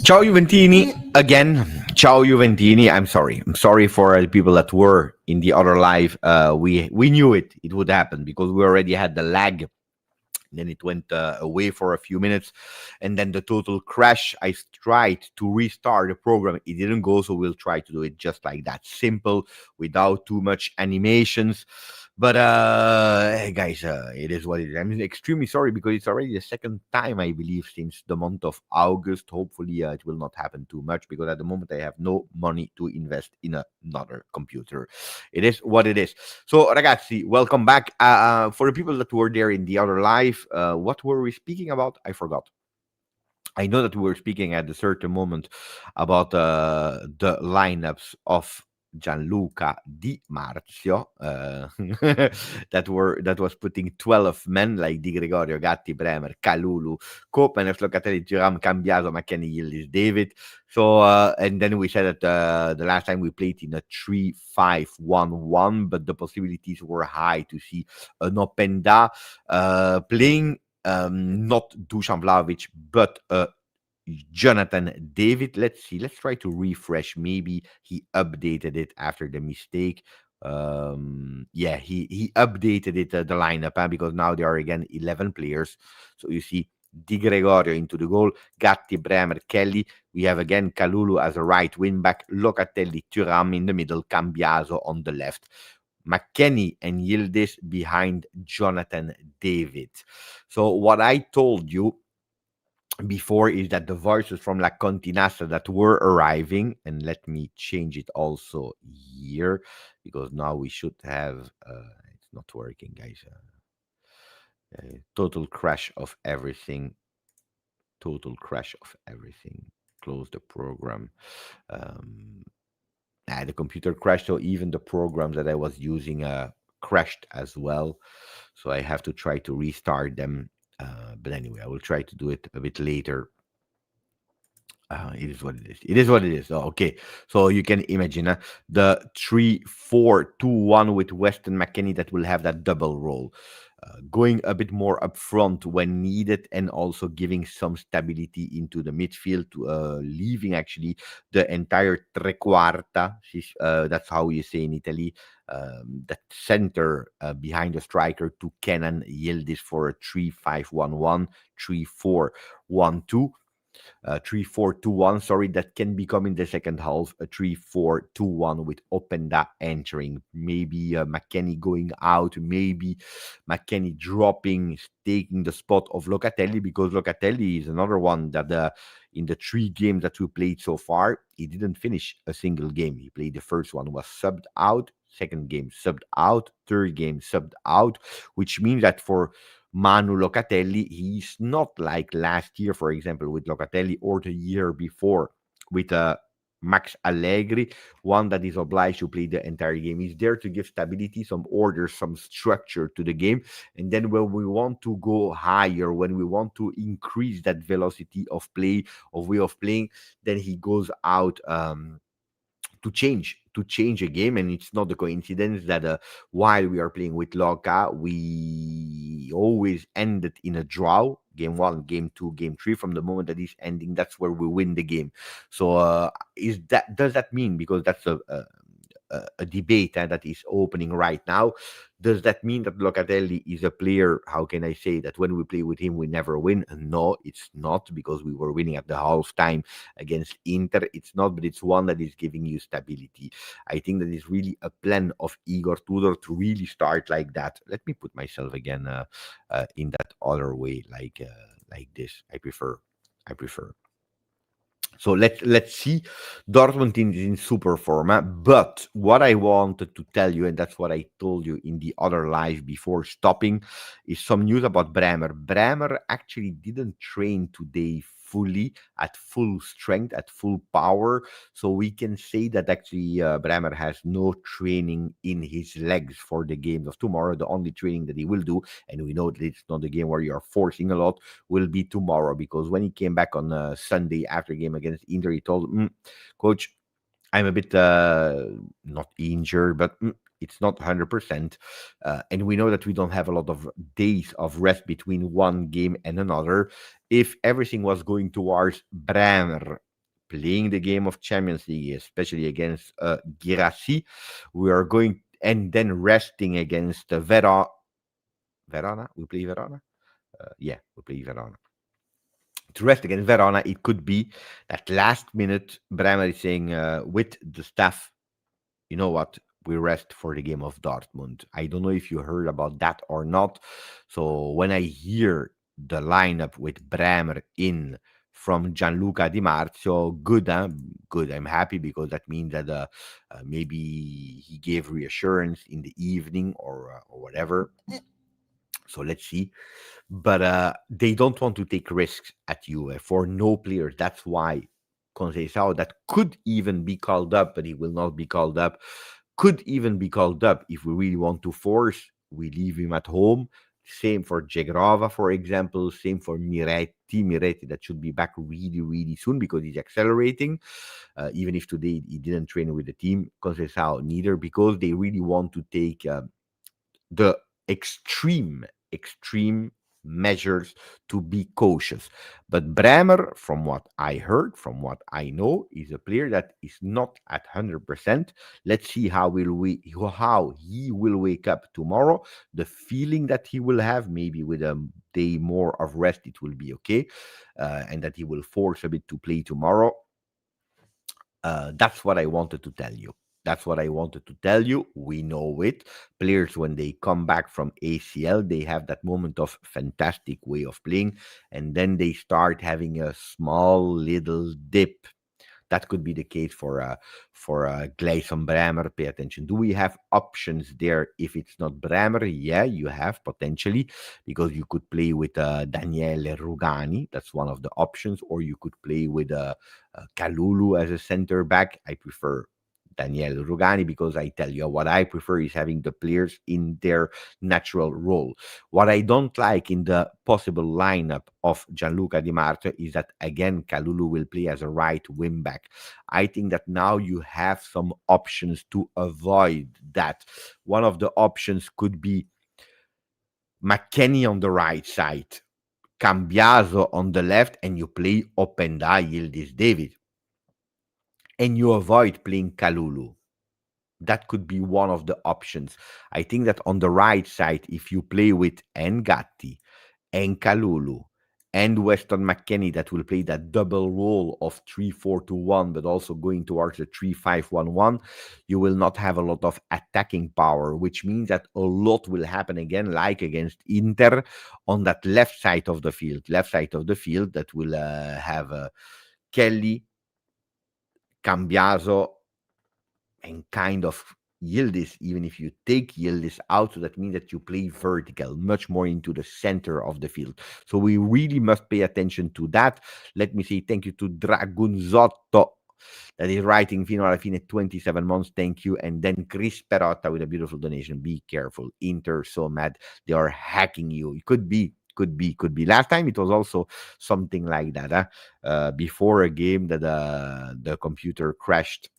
Ciao Juventini again. Ciao Juventini. I'm sorry. I'm sorry for the people that were in the other live. We knew it would happen because we already had the lag. Then it went away for a few minutes, and then the total crash. I tried to restart the program. It didn't go, so we'll try to do it just like that, simple, without too much animations. But hey, guys, it is what it is. I'm extremely sorry because it's already the second time, I believe, since the month of August. Hopefully, it will not happen too much because at the moment I have no money to invest in another computer. It is what it is. So, ragazzi, welcome back. For the people that were there in the other live, what were we speaking about? I forgot. I know that we were speaking at a certain moment about the lineups of Gianluca Di Marzio that was putting 12 men like Di Gregorio, Gatti, Bremer, Kalulu, Kopen, Locatelli, Thuram, Cambiaso, McKennie, Yildiz, David. So and then we said that the last time we played in a 3-5-1-1, but the possibilities were high to see an Openda playing not Dusan Vlahovic, but Jonathan David. Let's see. Let's try to refresh. Maybe he updated it after the mistake. Yeah, he updated it, the lineup, because now there are again 11 players. So you see Di Gregorio into the goal, Gatti, Bremer, Kelly. We have again Kalulu as a right wing back, Locatelli, Thuram in the middle, Cambiaso on the left. McKennie and Yildiz behind Jonathan David. So what I told you before is that the voices from La Continassa that were arriving, and let me change it also here because now we should have it's not working, guys. Total crash of everything. Close the program. The computer crashed, so even the programs that I was using crashed as well. So I have to try to restart them. But anyway, I will try to do it a bit later. It is what it is. It is what it is. Oh, okay. So you can imagine the 3-4-2-1 with Weston McKennie that will have that double role. Going a bit more up front when needed and also giving some stability into the midfield, leaving actually the entire tre quarta, that's how you say in Italy, that center behind the striker to Kenan Yildiz for a 3-5-1-1, 3-4-1-2. 3-4-2-1, sorry, that can become in the second half a 3-4-2-1 with Openda entering, maybe McKennie going out, maybe McKennie dropping, taking the spot of Locatelli, because Locatelli is another one that in the 3 games that we played so far, he didn't finish a single game. He played the first one, was subbed out, second game subbed out, third game subbed out, which means that for Manu Locatelli, he's not like last year, for example, with Locatelli, or the year before with Max Allegri, one that is obliged to play the entire game. He's there to give stability, some order, some structure to the game. And then when we want to go higher, when we want to increase that velocity of play, of way of playing, then he goes out to change a game. And it's not a coincidence that while we are playing with Loca, we always ended in a draw. Game 1, game 2, game 3. From the moment that is ending, that's where we win the game. So does that mean, because that's a debate that is opening right now, does that mean that Locatelli is a player, how can I say, that when we play with him we never win? No, it's not, because we were winning at the half time against Inter. It's not, but it's one that is giving you stability. I think that is really a plan of Igor Tudor to really start like that. Let me put myself again in that other way, like this. I prefer. So let's see. Dortmund is in super form, but what I wanted to tell you, and that's what I told you in the other live before stopping, is some news about Bremer. Bremer actually didn't train today fully, at full strength, at full power. So we can say that actually Bremer has no training in his legs for the games of tomorrow. The only training that he will do, and we know that it's not a game where you're forcing a lot, will be tomorrow, because when he came back on Sunday after game against Inter, he told coach, I'm a bit not injured, but it's not 100%. And we know that we don't have a lot of days of rest between one game and another. If everything was going towards Bremer playing the game of Champions League, especially against Girassi. We are going and then resting against Verona. We play Verona. Yeah, we play Verona. To rest against Verona, it could be that last minute Bremer is saying with the staff, you know what, we rest for the game of Dortmund. I don't know if you heard about that or not. So when I hear the lineup with Bremer in from Gianluca Di Marzio, good, huh? Good. I'm happy because that means that maybe he gave reassurance in the evening or whatever. So let's see. But they don't want to take risks at Juve for no players. That's why Conceição, that could even be called up, but he will not be called up, could even be called up if we really want to force. We leave him at home. Same for Jegrova, for example. Same for Miretti. Miretti, that should be back really, really soon because he's accelerating. Even if today he didn't train with the team. Conceição neither, because they really want to take the extreme measures to be cautious. But Bremer, from what I heard, from what I know, is a player that is not at 100%. Let's see how he will wake up tomorrow. The feeling that he will have, maybe with a day more of rest, it will be okay, and that he will force a bit to play tomorrow. That's what I wanted to tell you. That's what I wanted to tell you. We know it. Players, when they come back from ACL, they have that moment of fantastic way of playing, and then they start having a small little dip. That could be the case for Gleison Bremer. Pay attention. Do we have options there if it's not Bremer? Yeah, you have potentially, because you could play with Daniele Rugani. That's one of the options. Or you could play with Kalulu as a center back. I prefer Daniele Rugani because I tell you what I prefer is having the players in their natural role. What I don't like in the possible lineup of Gianluca Di Marzio is that again Kalulu will play as a right wing back. I think that now you have some options to avoid that. One of the options could be McKennie on the right side, Cambiaso on the left, and you play Openda Yildiz David. And you avoid playing Kalulu. That could be one of the options. I think that on the right side, if you play with Ngatti and Kalulu and Weston McKennie, that will play that double role of 3-4-2-1, but also going towards the 3-5-1-1, you will not have a lot of attacking power, which means that a lot will happen again, like against Inter, on that left side of the field. Left side of the field that will have Kelly, Cambiaso, and kind of Yildiz, even if you take Yildiz out, so that means that you play vertical, much more into the center of the field. So we really must pay attention to that. Let me say thank you to Dragunzotto, that is writing Fino alla fine 27 months. Thank you. And then Chris Perotta with a beautiful donation. Be careful. Inter so mad. They are hacking you. It could be. Last time it was also something like that. Before a game that the computer crashed.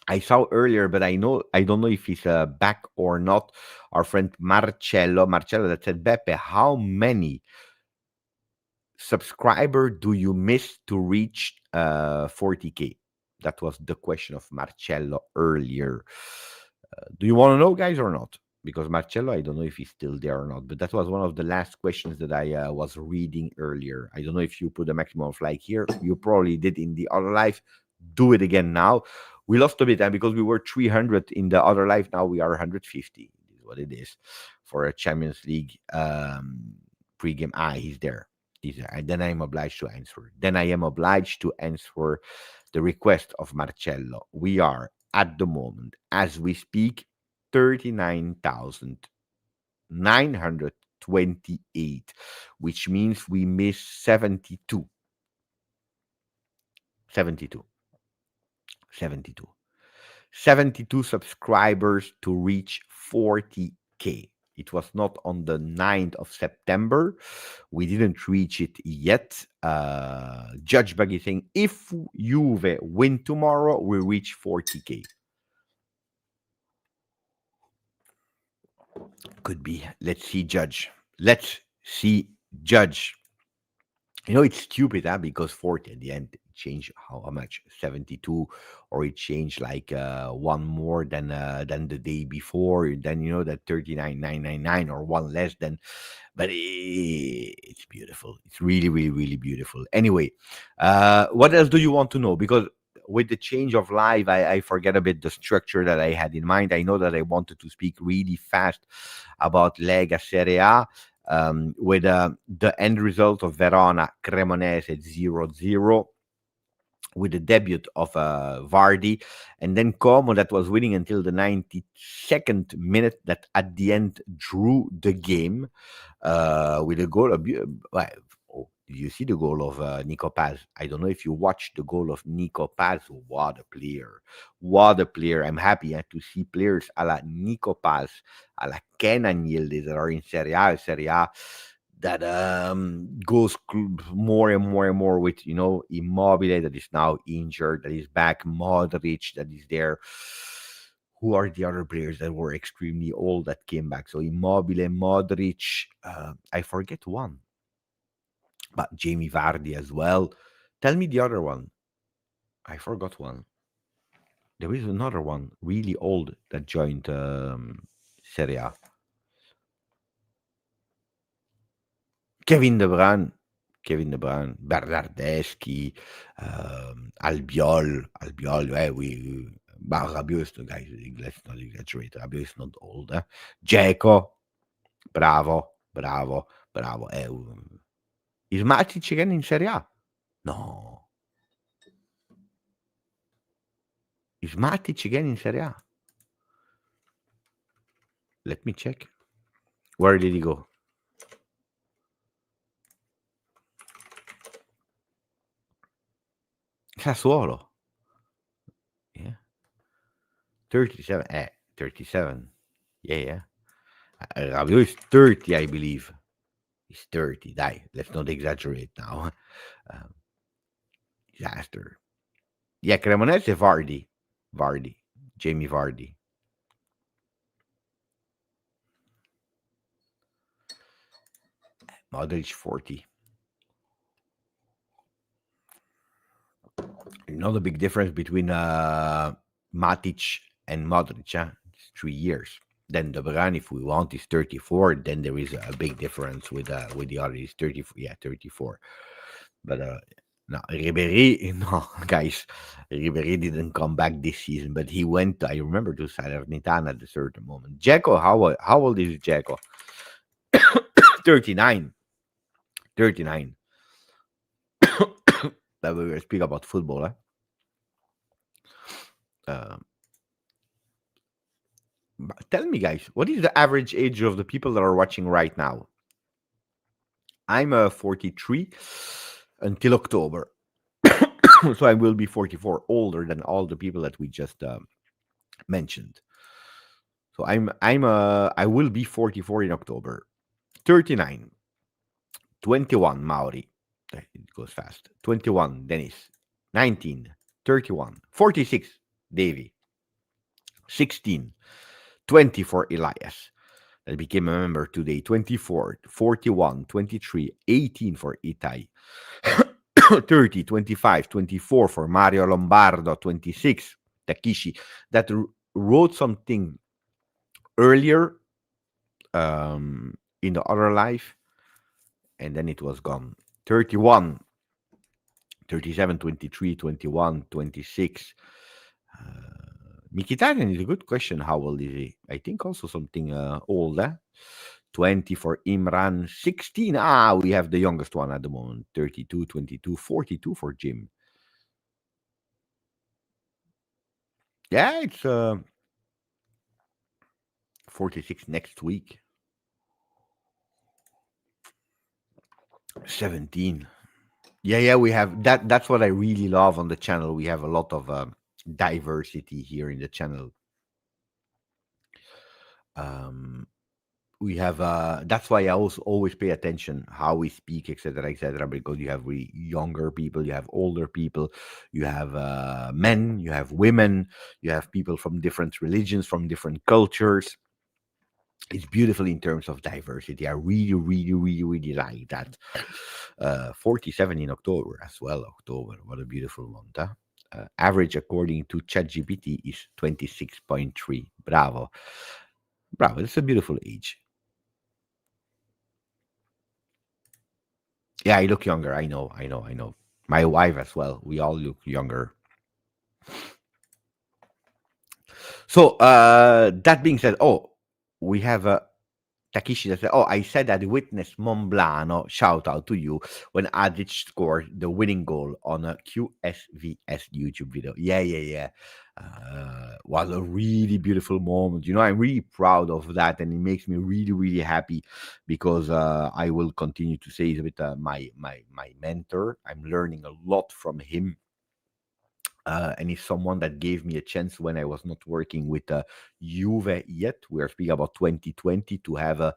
I saw earlier, but I don't know if he's back or not. Our friend Marcello, that said, Beppe, how many subscriber do you miss to reach 40K? That was the question of Marcello earlier. Do you want to know, guys, or not? Because Marcello, I don't know if he's still there or not, but that was one of the last questions that I was reading earlier. I don't know if you put a maximum of like here. You probably did in the other live. Do it again now. We lost a bit, and because we were 300 in the other live, now we are 150. This is what it is for a Champions League pregame. He's there. And then I am obliged to answer. The request of Marcello. We are at the moment, as we speak, 39,928, which means we miss 72. 72. 72 subscribers to reach 40K. It was not on the 9th of September. We didn't reach it yet. Judge Buggy saying, if Juve win tomorrow, we reach 40K. Could be. Let's see, Judge. It's stupid, huh? Because 40 at the end it changed how much? 72, or it changed like one more than the day before. Then that 39,999 or one less than. But it's beautiful. It's really, really, really beautiful. Anyway, what else do you want to know? Because with the change of life, I forget a bit the structure that I had in mind. I know that I wanted to speak really fast about Lega Serie A, with the end result of Verona Cremonese 0-0, with the debut of Vardy, and then Como, that was winning until the 92nd minute, that at the end drew the game with a goal of. Well, oh, did you see the goal of Nico Paz? I don't know if you watched the goal of Nico Paz. What a player! What a player! I'm happy to see players a la Nico Paz, a la Kenan Yildiz that are in Serie A, that goes more and more and more with Immobile, that is now injured, that is back, Modric that is there. Who are the other players that were extremely old that came back? So Immobile, Modric, I forget one, but Jamie Vardy as well. Tell me the other one. I forgot one. There is another one really old that joined Serie A. Kevin De Bruyne, Bernardeschi, Albiol, but Rabiot, guys, let's not exaggerate. Rabiot is not old. Dzeko, bravo. Is Matic again in Serie A? No. Is Matic again in Serie A? Let me check. Where did he go? Sassuolo. Yeah. 37. 37. Yeah. Rabiot is 30, I believe. He's 30. Die. Let's not exaggerate now. Um, disaster. Yeah, Cremonese, Vardy. Jamie Vardy. Modric, 40. Not a big difference between Matic and Modric. It's 3 years. Then De Bruyne, if we want, is 34. Then there is a big difference with the other. He's 34. Yeah, 34. But no, Ribéry, no, guys, Ribéry didn't come back this season, but he went, I remember, to Salernitana at a certain moment. Dzeko, how old is Dzeko? 39. 39. That we will speak about football. Tell me, guys, what is the average age of the people that are watching right now? I'm 43 until October. So I will be 44, older than all the people that we just mentioned. So I will be 44 in October. 39, 21, Maori. It goes fast. 21, Dennis. 19, 31, 46, Davy. 16, 20 for Elias. That became a member today. 24, 41, 23, 18 for Itai. 30, 25, 24 for Mario Lombardo. 26, Takishi. That wrote something earlier in the other life, and then it was gone. 31, 37, 23, 21, 26. Mkhitaryan is a good question. How old is he? I think also something older. 20 for Imran. 16. We have the youngest one at the moment. 32, 22, 42 for Jim. Yeah, it's 46 next week. 17. Yeah, we have that. That's what I really love on the channel. We have a lot of diversity here in the channel. We have that's why I also always pay attention how we speak, etc., because you have really younger people, you have older people, you have men, you have women, you have people from different religions, from different cultures. It's beautiful in terms of diversity. I really, really, really, really like that. 47 in October as well. October, what a beautiful month. Huh? Average according to ChatGPT is 26.3. Bravo. Bravo. It's a beautiful age. Yeah, I look younger. I know. I know. I know. My wife as well. We all look younger. So that being said, oh, we have Takishi that said, "Oh, I said I witnessed Monblano. Shout out to you when Adic scored the winning goal on a QSVS YouTube video." Yeah, yeah, yeah. Was a really beautiful moment. You know, I'm really proud of that, and it makes me really, really happy because I will continue to say it with my mentor. I'm learning a lot from him, and he's someone that gave me a chance when I was not working with Juve yet. We are speaking about 2020 to have a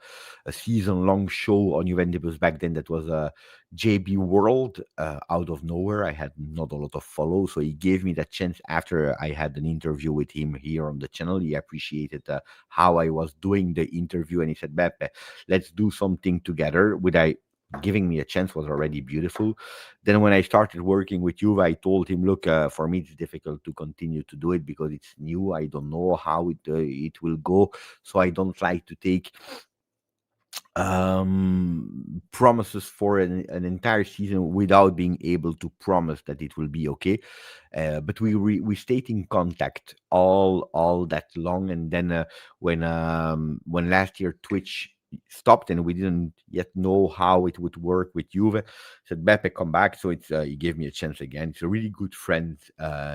season-long show on Juventus back then. That was a JB World out of nowhere. I had not a lot of follow, so he gave me that chance after I had an interview with him here on the channel. He appreciated how I was doing the interview, and he said, "Beppe, let's do something together." With I giving me a chance was already beautiful. Then when I started working with Juve, I told him, "Look, for me it's difficult to continue to do it because it's new. I don't know how it will go, so I don't like to take promises for an entire season without being able to promise that it will be okay." But we stayed in contact all that long, and then when last year Twitch stopped and we didn't yet know how it would work with Juve, said, "Beppe, come back." So it's he gave me a chance again. It's a really good friend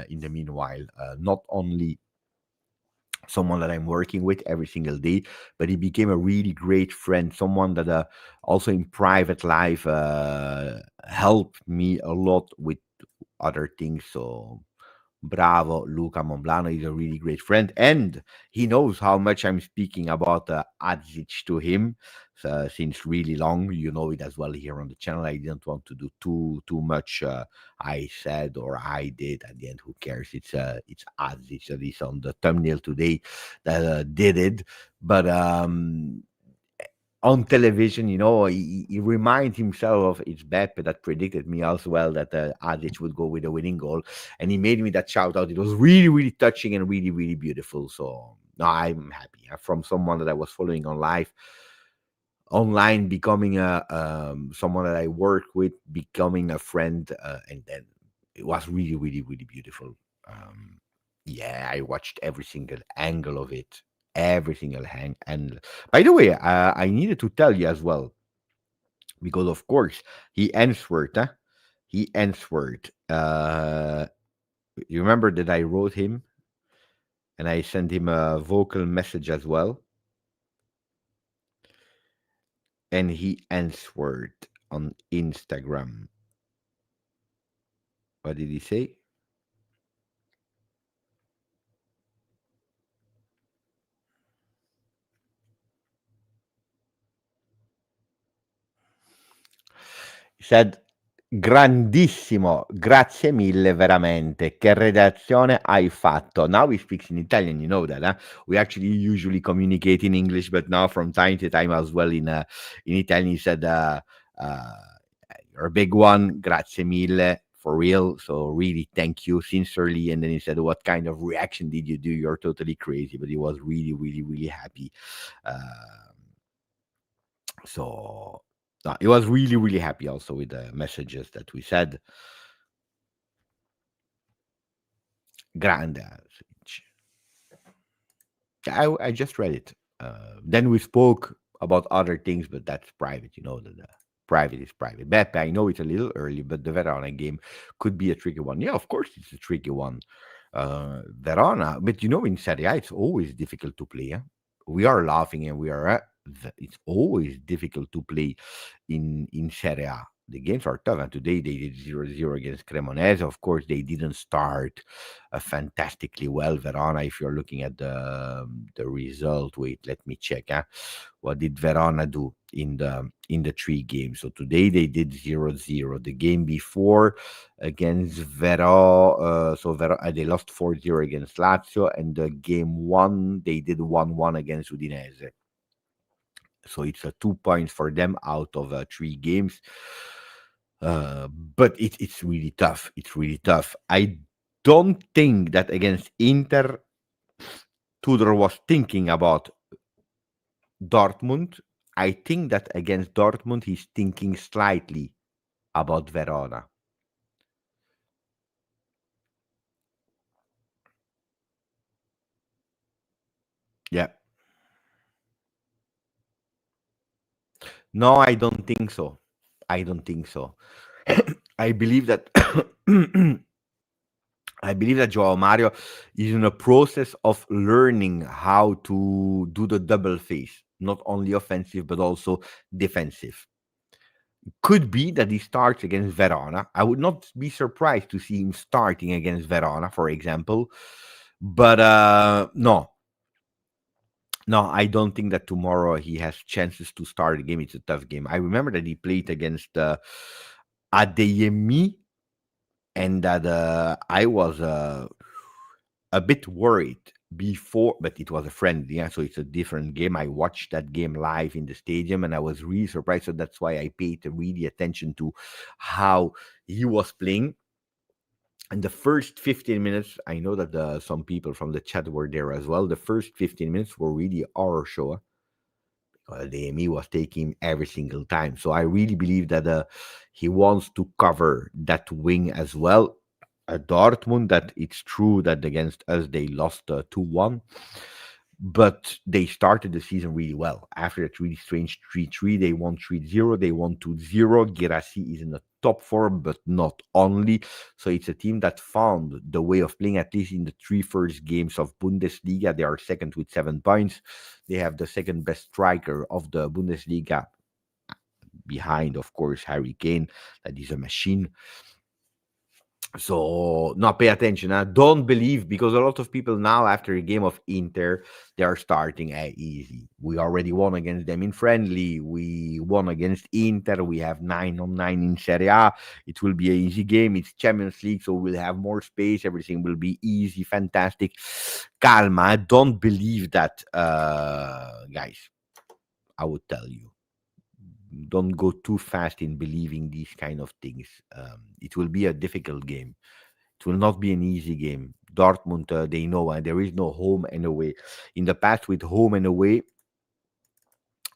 in the meanwhile, not only someone that I'm working with every single day, but he became a really great friend, someone that also in private life helped me a lot with other things. So bravo, Luca Monblano is a really great friend, and he knows how much I'm speaking about Adzic to him since really long. You know it as well here on the channel. I didn't want to do too much. I said or I did. At the end, who cares? It's Adzic that is on the thumbnail today that did it, but on television, you know, he reminds himself of it's Beppe that predicted me as well that Adic would go with a winning goal, and he made me that shout out. It was really, really touching and really, really beautiful. So no, I'm happy from someone that I was following on live, online, becoming a someone that I work with, becoming a friend, and then it was really, really, really beautiful. Um, yeah, I watched every single angle of it, every single hang. And by the way, I needed to tell you as well because, of course, he answered. Huh? He answered. You remember that I wrote him and I sent him a vocal message as well, and he answered on Instagram. What did he say? He said, "Grandissimo, grazie mille veramente. Che redazione hai fatto?" Now he speaks in Italian, you know that, huh? We actually usually communicate in English, but now from time to time as well in Italian. He said, uh, "You're a big one. Grazie mille." For real. So really thank you sincerely. And then he said, "What kind of reaction did you do? You're totally crazy." But he was really, really, really happy. So he was really, really happy also with the messages that we said. Grande. I just read it. Then we spoke about other things, but that's private. You know that private is private. Beppe, I know it's a little early, but the Verona game could be a tricky one. Yeah, of course it's a tricky one. Verona, but you know in Serie A it's always difficult to play. We are laughing and we are. It's always difficult to play in Serie A. The games are tough, and today they did 0-0 against Cremonese. Of course, they didn't start fantastically well. Verona, if you're looking at the result, wait, let me check. What did Verona do in the three games? So today they did 0-0. The game before against they lost 4-0 against Lazio, and the game one they did 1-1 against Udinese. So it's 2 points for them out of 3 games. But it's really tough. It's really tough. I don't think that against Inter, Tudor was thinking about Dortmund. I think that against Dortmund, he's thinking slightly about Verona. Yeah. No, I don't think so. I don't think so. I believe that I believe that Joao Mario is in a process of learning how to do the double face, not only offensive but also defensive. Could be that he starts against Verona. I would not be surprised to see him starting against Verona, for example. But no, no, I don't think that tomorrow he has chances to start a game. It's a tough game. I remember that he played against Adeyemi, and that I was a bit worried before, but it was a friendly, yeah, so it's a different game. I watched that game live in the stadium, and I was really surprised. So that's why I paid really attention to how he was playing. And the first 15 minutes, I know that some people from the chat were there as well. The first 15 minutes were really our show. The AME was taking every single time. So I really believe that he wants to cover that wing as well. Dortmund, that it's true that against us they lost 2-1, but they started the season really well. After that really strange 3-3, they won 3-0, they won 2-0. Girassi is in the top form, but not only. So it's a team that found the way of playing, at least in the three first games of Bundesliga. They are second with 7 points. They have the second best striker of the Bundesliga behind, of course, Harry Kane. That is a machine. So no, pay attention. Don't believe, because a lot of people now after a game of Inter, they are starting easy. We already won against them in friendly. We won against Inter. We have 9-on-9 in Serie A. It will be an easy game. It's Champions League, so we'll have more space. Everything will be easy, fantastic. Calma. Don't believe that, guys. I would tell you, don't go too fast in believing these kind of things. It will be a difficult game. It will not be an easy game. Dortmund, they know, and there is no home and away. In the past, with home and away,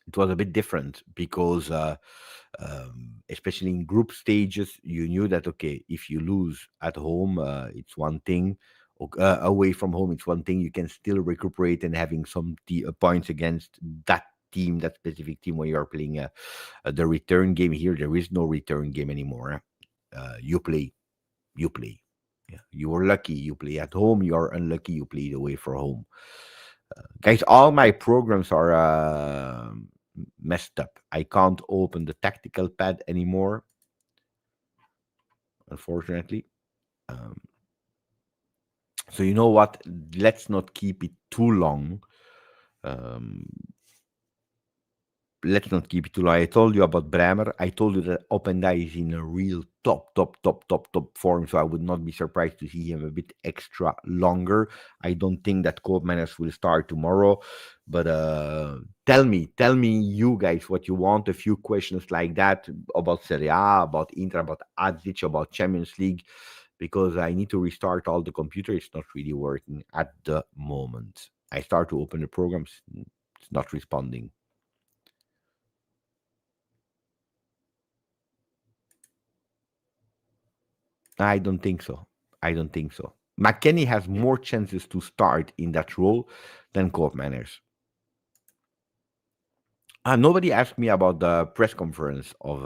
it was a bit different because, especially in group stages, you knew that okay, if you lose at home, it's one thing. Away from home, it's one thing. You can still recuperate and having some points against that team, that specific team, when you are playing the return game. Here, there is no return game anymore. You play, you play. Yeah, you were lucky, you play at home. You are unlucky, you played away from home. Guys, all my programs are messed up. I can't open the tactical pad anymore, unfortunately. Um, so you know what? Let's not keep it too long. Um, let's not keep it too long. I told you about Bremer. I told you that Openda is in a real top form. So I would not be surprised to see him a bit extra longer. I don't think that Koopmeiners will start tomorrow. But tell me, you guys, what you want. A few questions like that about Serie A, about Inter, about Adzic, about Champions League, because I need to restart all the computer. It's not really working at the moment. I start to open the programs. It's not responding. I don't think so. I don't think so. McKenny has more chances to start in that role than Koopmeiners. Nobody asked me about the press conference of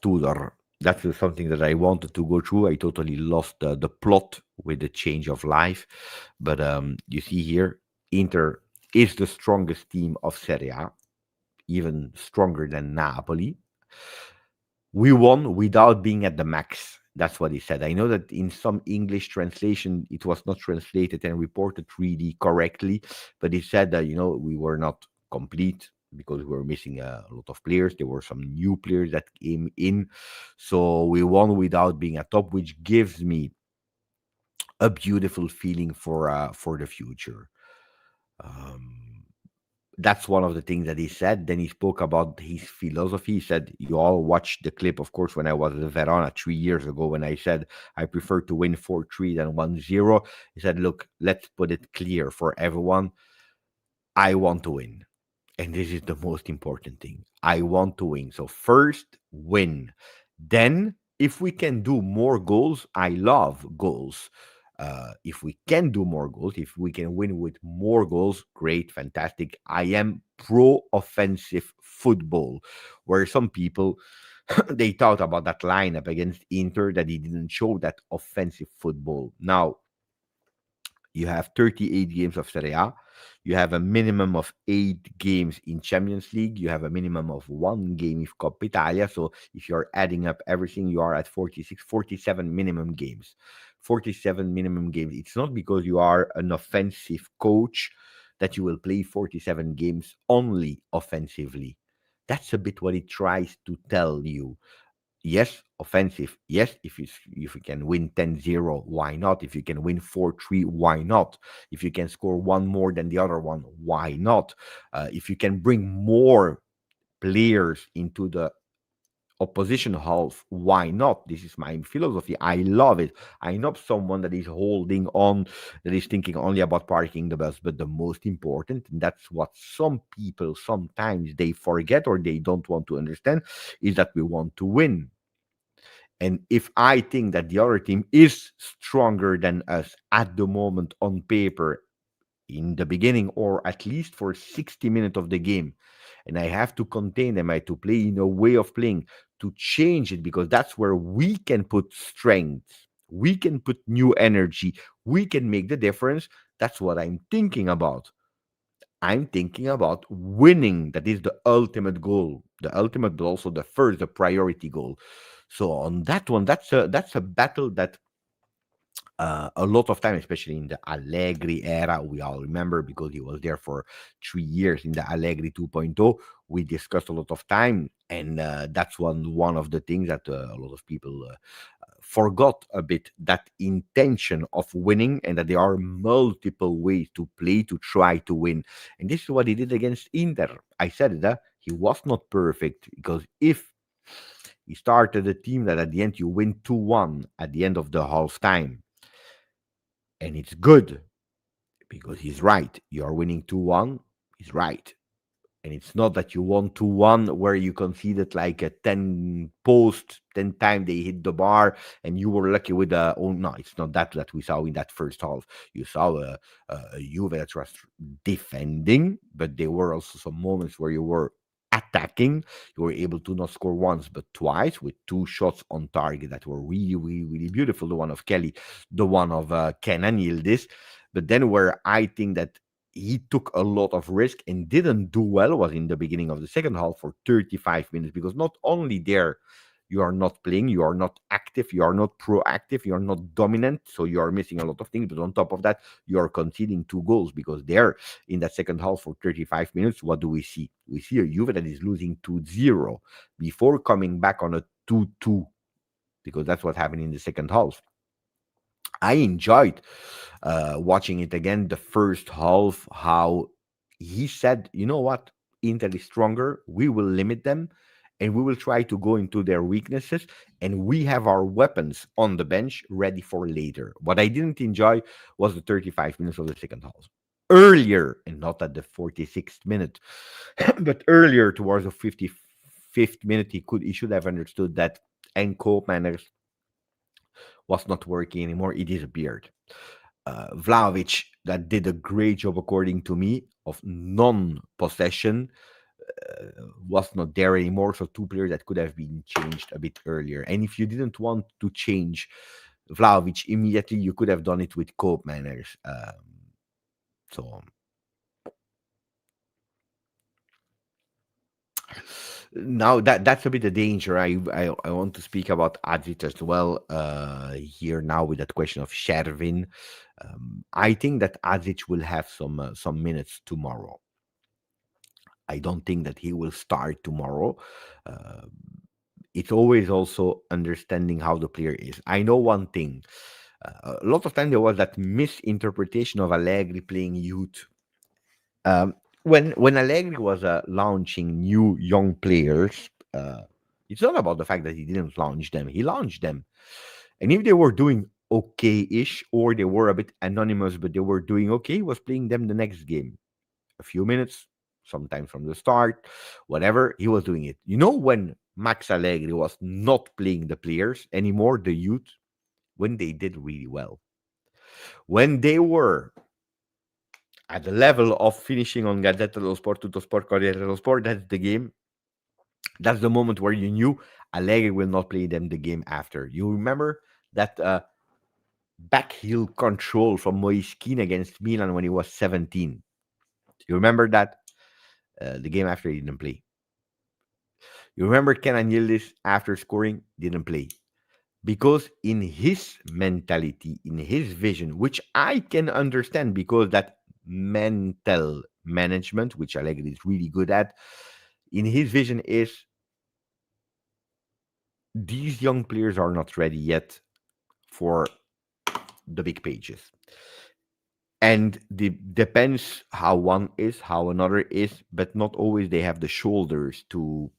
Tudor. That's something that I wanted to go through. I totally lost the plot with the change of life. But you see here, Inter is the strongest team of Serie A, even stronger than Napoli. We won without being at the max. That's what he said. I know that in some English translation, it was not translated and reported really correctly, but he said that, we were not complete because we were missing a lot of players. There were some new players that came in. So we won without being at top, which gives me a beautiful feeling for the future. Um, That's one of the things that he said. Then he spoke about his philosophy. He said, you all watched the clip, of course, when I was at Verona 3 years ago, when I said I prefer to win 4-3 than 1-0. He said, look, let's put it clear for everyone. I want to win. And this is the most important thing. I want to win. So first, win. Then, if we can do more goals, I love goals. If we can do more goals, if we can win with more goals, great, fantastic. I am pro offensive football, where some people they thought about that lineup against Inter that he didn't show that offensive football. Now you have 38 games of Serie A. You have a minimum of 8 games in Champions League. You have a minimum of 1 game in Coppa Italia. So if you're adding up everything, you are at 46, 47 minimum games. 47 minimum games. It's not because you are an offensive coach that you will play 47 games only offensively. That's a bit what it tries to tell you. Yes, offensive. Yes, if you can win 10-0, why not? If you can win 4-3, why not? If you can score one more than the other one, why not? If you can bring more players into the opposition half, why not? This is my philosophy. I love it. I'm not someone that is holding on, that is thinking only about parking the bus, but the most important, and that's what some people sometimes they forget or they don't want to understand, is that we want to win. And if I think that the other team is stronger than us at the moment on paper in the beginning, or at least for 60 minutes of the game, and I have to contain them, I have to play in a way of playing to change it, because that's where we can put strength, we can put new energy, we can make the difference. That's what I'm thinking about. I'm thinking about winning. That is the ultimate goal. The ultimate, but also the first, the priority goal. So on that one, that's a battle that a lot of time, especially in the Allegri era, we all remember because he was there for 3 years in the Allegri 2.0. We discussed a lot of time, and that's one of the things that a lot of people forgot a bit, that intention of winning, and that there are multiple ways to play to try to win. And this is what he did against Inter. I said it, he was not perfect, because if he started a team that at the end you win 2-1 at the end of the half time, and it's good because he's right. You are winning 2-1, he's right. And it's not that you won 2-1 where you conceded like a 10 post, 10 time they hit the bar and you were lucky with a. Oh, no, it's not that we saw in that first half. You saw a Juve that was defending, but there were also some moments where you were attacking. You were able to not score once, but twice with 2 shots on target that were really, really, really beautiful. The one of Kelly, the one of Kenan Yildiz. But then where I think that he took a lot of risk and didn't do well was in the beginning of the second half for 35 minutes, because not only there you are not playing, you are not active, you are not proactive, you are not dominant, so you are missing a lot of things. But on top of that, you are conceding 2 goals, because there in that second half for 35 minutes, what do we see? We see a Juve that is losing 2-0 before coming back on a 2-2, because that's what happened in the second half. I enjoyed watching it again, the first half, how he said, you know what, Inter is stronger, we will limit them, and we will try to go into their weaknesses, and we have our weapons on the bench ready for later. What I didn't enjoy was the 35 minutes of the second half. Earlier, and not at the 46th minute, but earlier towards the 55th minute, he should have understood that Enco manners was not working anymore. He disappeared. Vlahovic, that did a great job, according to me, of non-possession, was not there anymore. So 2 players that could have been changed a bit earlier. And if you didn't want to change Vlahovic immediately, you could have done it with Cope manners. So now that's a bit of danger. I want to speak about Advit as well here now with that question of Shervin. I think that Azic will have some minutes tomorrow. I don't think that he will start tomorrow. Uh, it's always also understanding how the player is. I know one thing. A lot of time there was that misinterpretation of Allegri playing youth. Um, when Allegri was launching new young players, it's not about the fact that he didn't launch them. He launched them, and if they were doing okay-ish or they were a bit anonymous, but they were doing okay, he was playing them the next game, a few minutes, sometimes from the start, whatever. He was doing it. You know when Max Allegri was not playing the players anymore, the youth, when they did really well, when they were at the level of finishing on Gazzetta dello Sport, Tutto Sport, Corriere dello Sport, that's the game. That's the moment where you knew Allegri will not play them the game after. You remember that back heel control from Moiskin against Milan when he was 17. You remember that? The game after he didn't play. You remember Kenan Yildiz after scoring didn't play. Because in his mentality, in his vision, which I can understand because that mental management, which Allegri is really good at, in his vision is these young players are not ready yet for the big pages. And depends how one is, how another is, but not always they have the shoulders to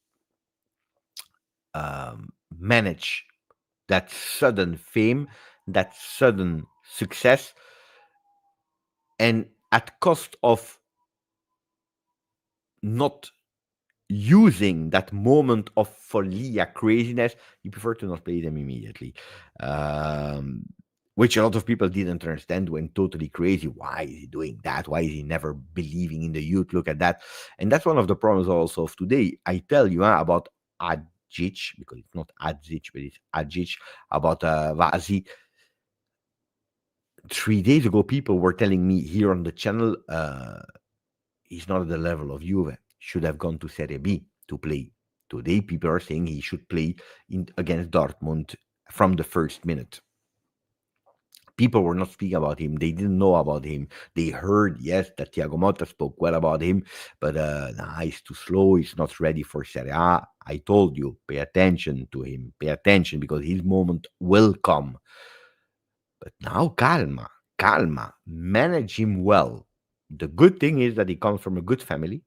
manage that sudden fame, that sudden success, and at cost of not using that moment of folia craziness, you prefer to not play them immediately. Um, which a lot of people didn't understand when totally crazy. Why is he doing that? Why is he never believing in the youth? Look at that. And that's one of the problems also of today. I tell you about Adjic, because it's not Adzic, but it's Adjic, about Vazi. 3 days ago, people were telling me here on the channel, he's not at the level of Juve. Should have gone to Serie B to play. Today, people are saying he should play against Dortmund from the first minute. People were not speaking about him. They didn't know about him. They heard, yes, that Thiago Motta spoke well about him, but nah, he's too slow. He's not ready for Serie A. I told you, pay attention to him. Pay attention because his moment will come. But now, calma, calma. Manage him well. The good thing is that he comes from a good family,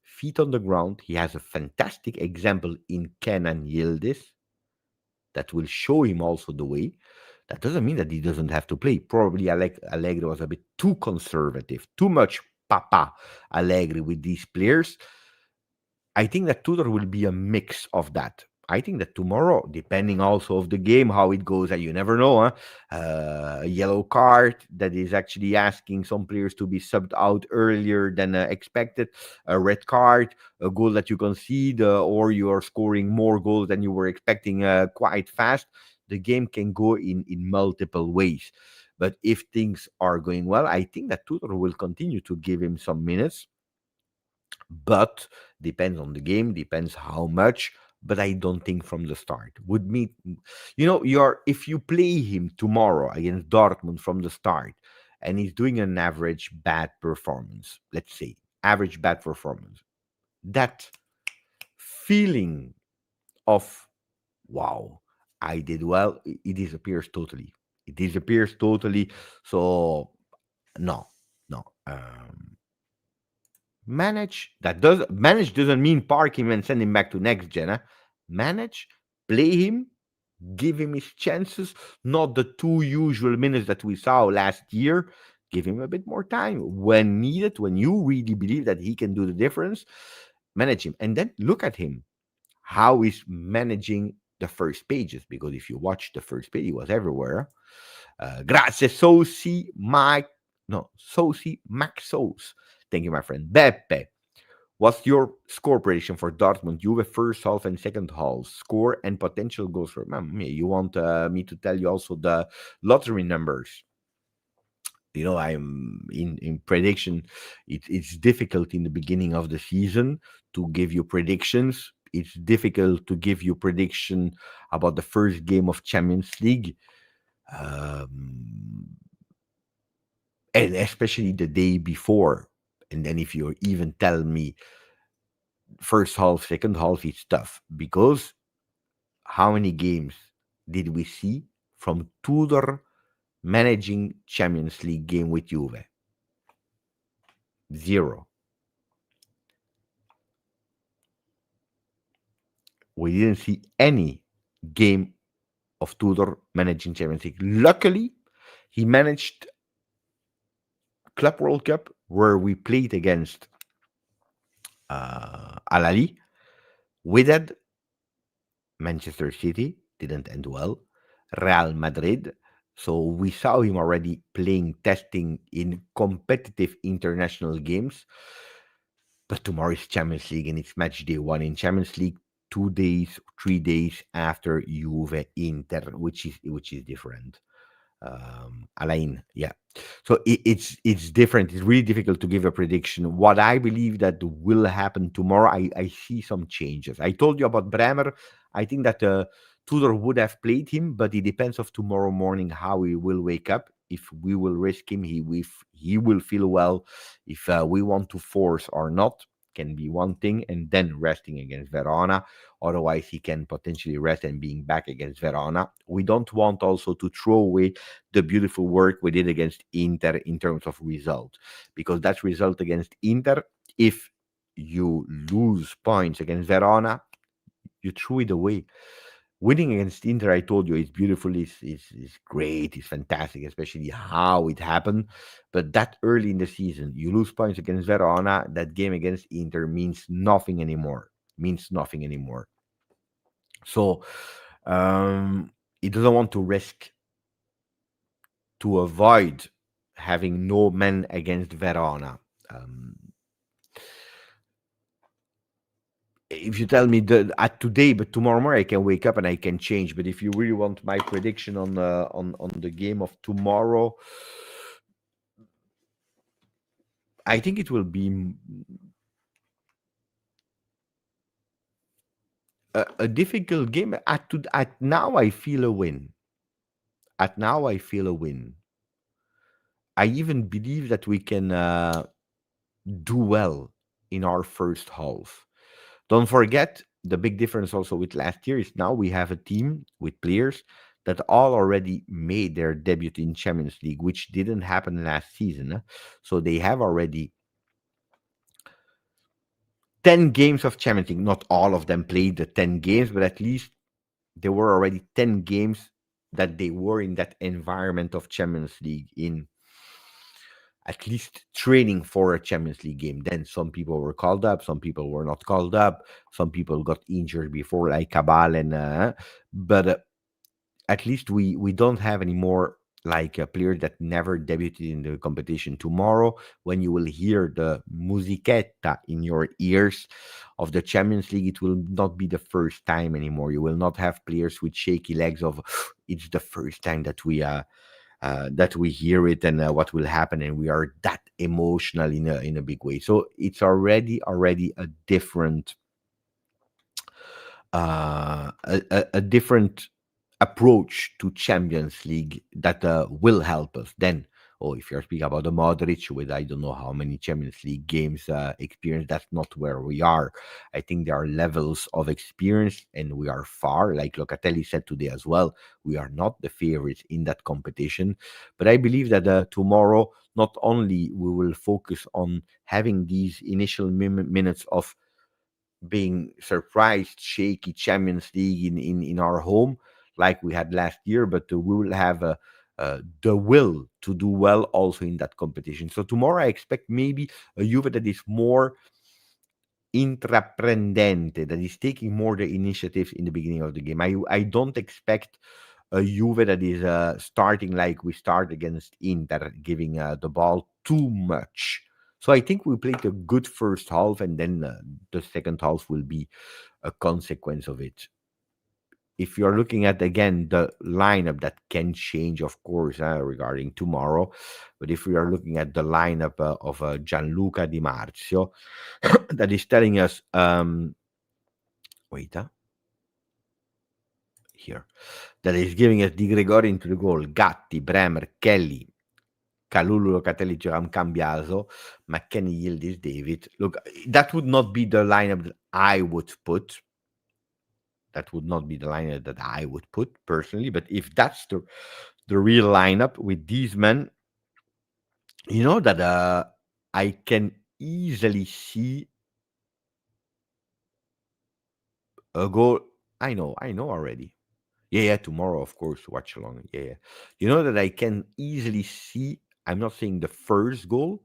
feet on the ground. He has a fantastic example in Kenan Yildiz that will show him also the way. That doesn't mean that he doesn't have to play. Probably Allegri was a bit too conservative, too much Papa Allegri with these players. I think that Tudor will be a mix of that. I think that tomorrow, depending also of the game, how it goes, and you never know, huh? A yellow card that is actually asking some players to be subbed out earlier than expected, a red card, a goal that you concede, or you are scoring more goals than you were expecting quite fast. The game can go in multiple ways. But if things are going well, I think that Tudor will continue to give him some minutes, but depends on the game, depends how much. But I don't think from the start would meet. You're if you play him tomorrow against Dortmund from the start, and he's doing an average bad performance, let's say average bad performance, that feeling of wow, I did well, it disappears totally. It disappears totally. So no, no. Manage doesn't mean park him and send him back to next gen. Huh? Manage, play him, give him his chances, not the two usual minutes that we saw last year. Give him a bit more time when needed, when you really believe that he can do the difference. Manage him, and then look at him how he's managing the first pages. Because if you watch the first page, he was everywhere. Grazie, Sosi, Mike. No, Sosi, Max Sos. Thank you, my friend. Beppe, what's your score prediction for Dortmund? Juve first half and second half score and potential goals for you want me to tell you also the lottery numbers? I'm in prediction. It's difficult in the beginning of the season to give you predictions. It's difficult to give you prediction about the first game of Champions League, um, and especially the day before. And then if you even tell me first half, second half, it's tough because how many games did we see from Tudor managing Champions League game with Juve? Zero. we didn't see any game of Tudor managing Champions League. Luckily, he managed Club World Cup where we played against Al Ahly. With that, Manchester City didn't end well. Real Madrid. So we saw him already playing, testing in competitive international games. But tomorrow is Champions League and it's match day one in Champions League, 2 days, 3 days after Juve Inter, which is different. Alain, yeah. So it's different. It's really difficult to give a prediction. What I believe that will happen tomorrow, I see some changes. I told you about Bremer. I think that Tudor would have played him, but it depends of tomorrow morning how he will wake up. If we will risk him, he will feel well. If we want to force or not, can be one thing, and then resting against Verona. Otherwise, he can potentially rest and being back against Verona. We don't want also to throw away the beautiful work we did against Inter in terms of result, because that result against Inter, if you lose points against Verona, you threw it away. Winning against Inter, I told you, it's beautiful, is great, it's fantastic, especially how it happened. But that early in the season, you lose points against Verona, that game against Inter means nothing anymore. Means nothing anymore. So he doesn't want to risk to avoid having no men against Verona. Um, if you tell me that at today, but tomorrow morning I can wake up and I can change. But if you really want my prediction on the game of tomorrow, I think it will be a difficult game. At now, I feel a win. At now, I feel a win. I even believe that we can do well in our first half. Don't forget the big difference also with last year is now we have a team with players that all already made their debut in Champions League, which didn't happen last season. So they have already 10 games of Champions League. Not all of them played the 10 games, but at least there were already 10 games that they were in that environment of Champions League, in at least training for a Champions League game. Then some people were called up, some people were not called up, some people got injured before, like Cabal, and but at least we don't have any more like a player that never debuted in the competition. Tomorrow, when you will hear the musichetta in your ears of the Champions League, it will not be the first time anymore. You will not have players with shaky legs of it's the first time that we hear it, and what will happen, and we are that emotional in a big way. So it's already a different a different approach to Champions League that will help us. Then, oh, if you're speaking about the Modric with I don't know how many Champions League games experience, that's not where we are. I think there are levels of experience, and we are far. Like Locatelli said today as well, we are not the favorites in that competition. But I believe that tomorrow, not only we will focus on having these initial minutes of being surprised, shaky Champions League in our home like we had last year, but we will have the will to do well also in that competition. So tomorrow I expect maybe a Juve that is more intraprendente, that is taking more the initiatives in the beginning of the game. I don't expect a Juve that is starting like we start against Inter, giving the ball too much. So I think we played a good first half, and then the second half will be a consequence of it. If you're looking at again the lineup, that can change, of course, regarding tomorrow. But if we are looking at the lineup of Gianluca Di Marzio, that is telling us, wait, here, that is giving us Di Gregori into the goal, Gatti, Bremer, Kelly, Kalulu, Locatelli, Thuram, Cambiaso, McKennie, Yildiz, David. Look, that would not be the lineup that I would put. That would not be the lineup that I would put personally. But if that's the real lineup with these men, you know that I can easily see a goal I know already. Yeah, yeah, tomorrow, of course, watch along. Yeah, yeah. You know that I can easily see, I'm not saying the first goal,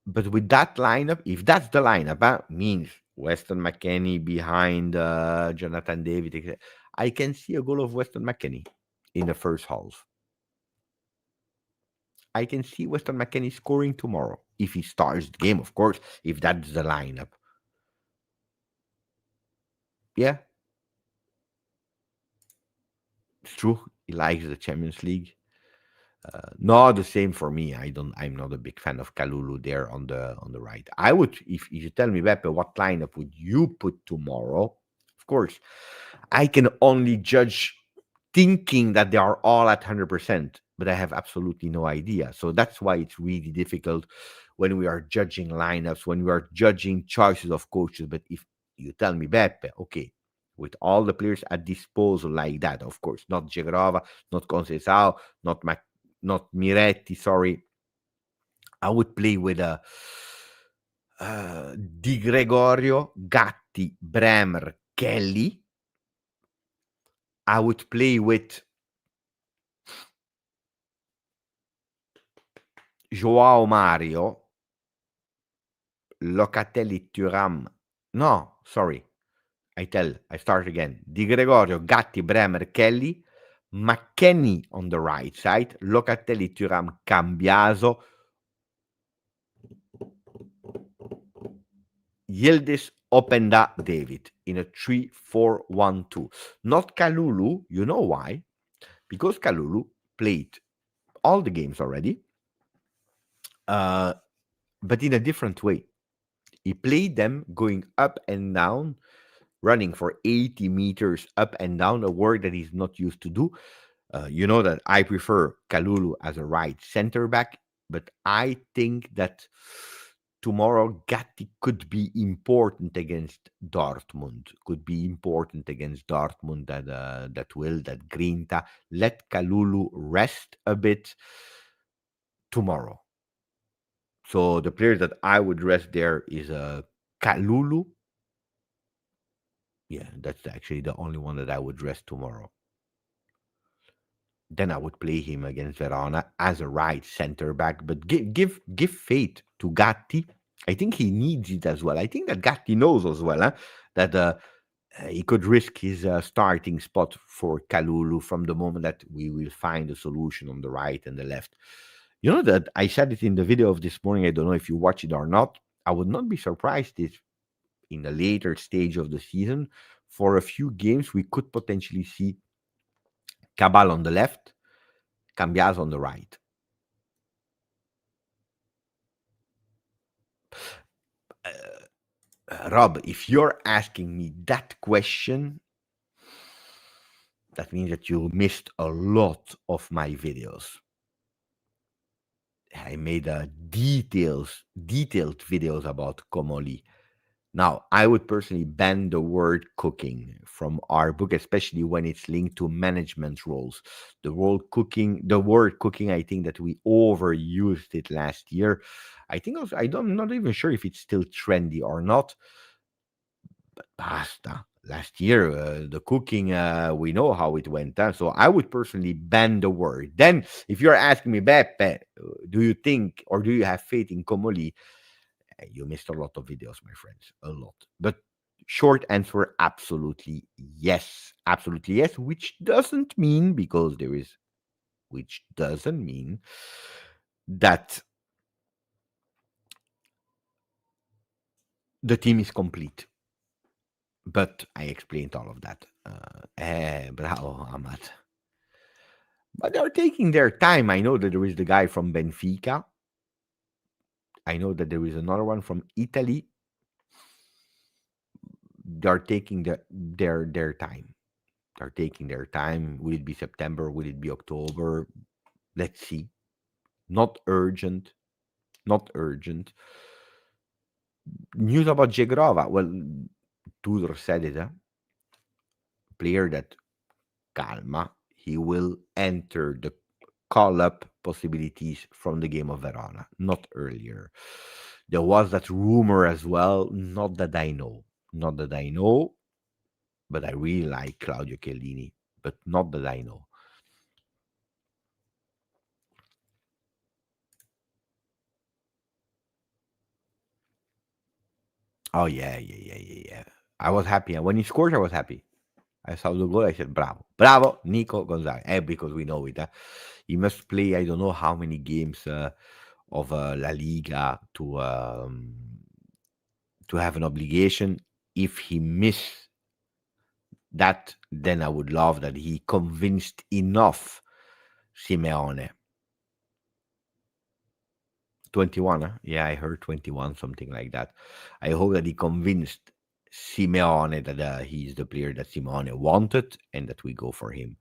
but with that lineup, if that's the lineup, means Weston McKennie behind Jonathan David, I can see a goal of Weston McKennie in the first half. I can see Weston McKennie scoring tomorrow if he starts the game, of course, if that's the lineup. Yeah, it's true. He likes the Champions League. Not the same for me. I'm not a big fan of Kalulu there on the right. I would, if you tell me, Beppe, what lineup would you put tomorrow? Of course, I can only judge thinking that they are all at 100%, but I have absolutely no idea. So that's why it's really difficult when we are judging lineups, when we are judging choices of coaches. But if you tell me, Beppe, okay, with all the players at disposal like that, of course, not Jegrova, not Conceição, not Miretti, sorry, I would play with a Di Gregorio, Gatti, Bremer, Kelly. I would play with Joao Mario, Locatelli, Thuram. No, sorry. I start again. Di Gregorio, Gatti, Bremer, Kelly, McKennie on the right side, Locatelli, Thuram, Cambiaso, Yildiz, Openda, David in a 3-4-1-2. Not Kalulu. You know why? Because Kalulu played all the games already, uh, but in a different way. He played them going up and down, running for 80 meters up and down, a work that he's not used to do. You know that I prefer Kalulu as a right center back, but I think that tomorrow Gatti could be important against Dortmund. Could be important against Dortmund. That Grinta let Kalulu rest a bit tomorrow. So the player that I would rest there is Kalulu. Yeah, that's actually the only one that I would rest tomorrow. Then I would play him against Verona as a right center back. But give faith to Gatti. I think he needs it as well. I think that Gatti knows as well that he could risk his starting spot for Kalulu from the moment that we will find a solution on the right and the left. You know that I said it in the video of this morning. I don't know if you watch it or not. I would not be surprised if in the later stage of the season, for a few games, we could potentially see Cabal on the left, Cambias on the right. Rob, if you're asking me that question, that means that you missed a lot of my videos. I made detailed videos about Komoli. Now, I would personally ban the word cooking from our book, especially when it's linked to management roles. The word cooking, I think that we overused it last year. I think also, I'm not even sure if it's still trendy or not. But basta. Last year, the cooking, we know how it went. So I would personally ban the word. Then, if you're asking me, Beppe, do you think or do you have faith in Komoli? You missed a lot of videos, my friends, a lot. But short answer, absolutely yes. Absolutely yes, which doesn't mean, because there is, which doesn't mean that the team is complete. But I explained all of that. Bravo, Ahmad. But they're taking their time. I know that there is the guy from Benfica. I know that there is another one from Italy. They're taking their time. They're taking their time. Will it be September? Will it be October? Let's see. Not urgent. Not urgent. News about Jegrova. Well, Tudor said it. Player that calma. He will enter the call up possibilities from the game of Verona, not earlier. There was that rumor as well. Not that I know. Not that I know. but I really like Claudio Chiellini, but not that I know. Oh yeah, yeah, yeah, yeah, yeah. I was happy. And when he scored, I was happy. I saw the goal. I said, "Bravo, bravo, Nico Gonzalez." Because we know it. He must play. I don't know how many games of La Liga to have an obligation. If he miss that, then I would love that he convinced enough Simeone. 21, huh? Yeah, I heard 21, something like that. I hope that he convinced Simeone that he's the player that Simeone wanted and that we go for him.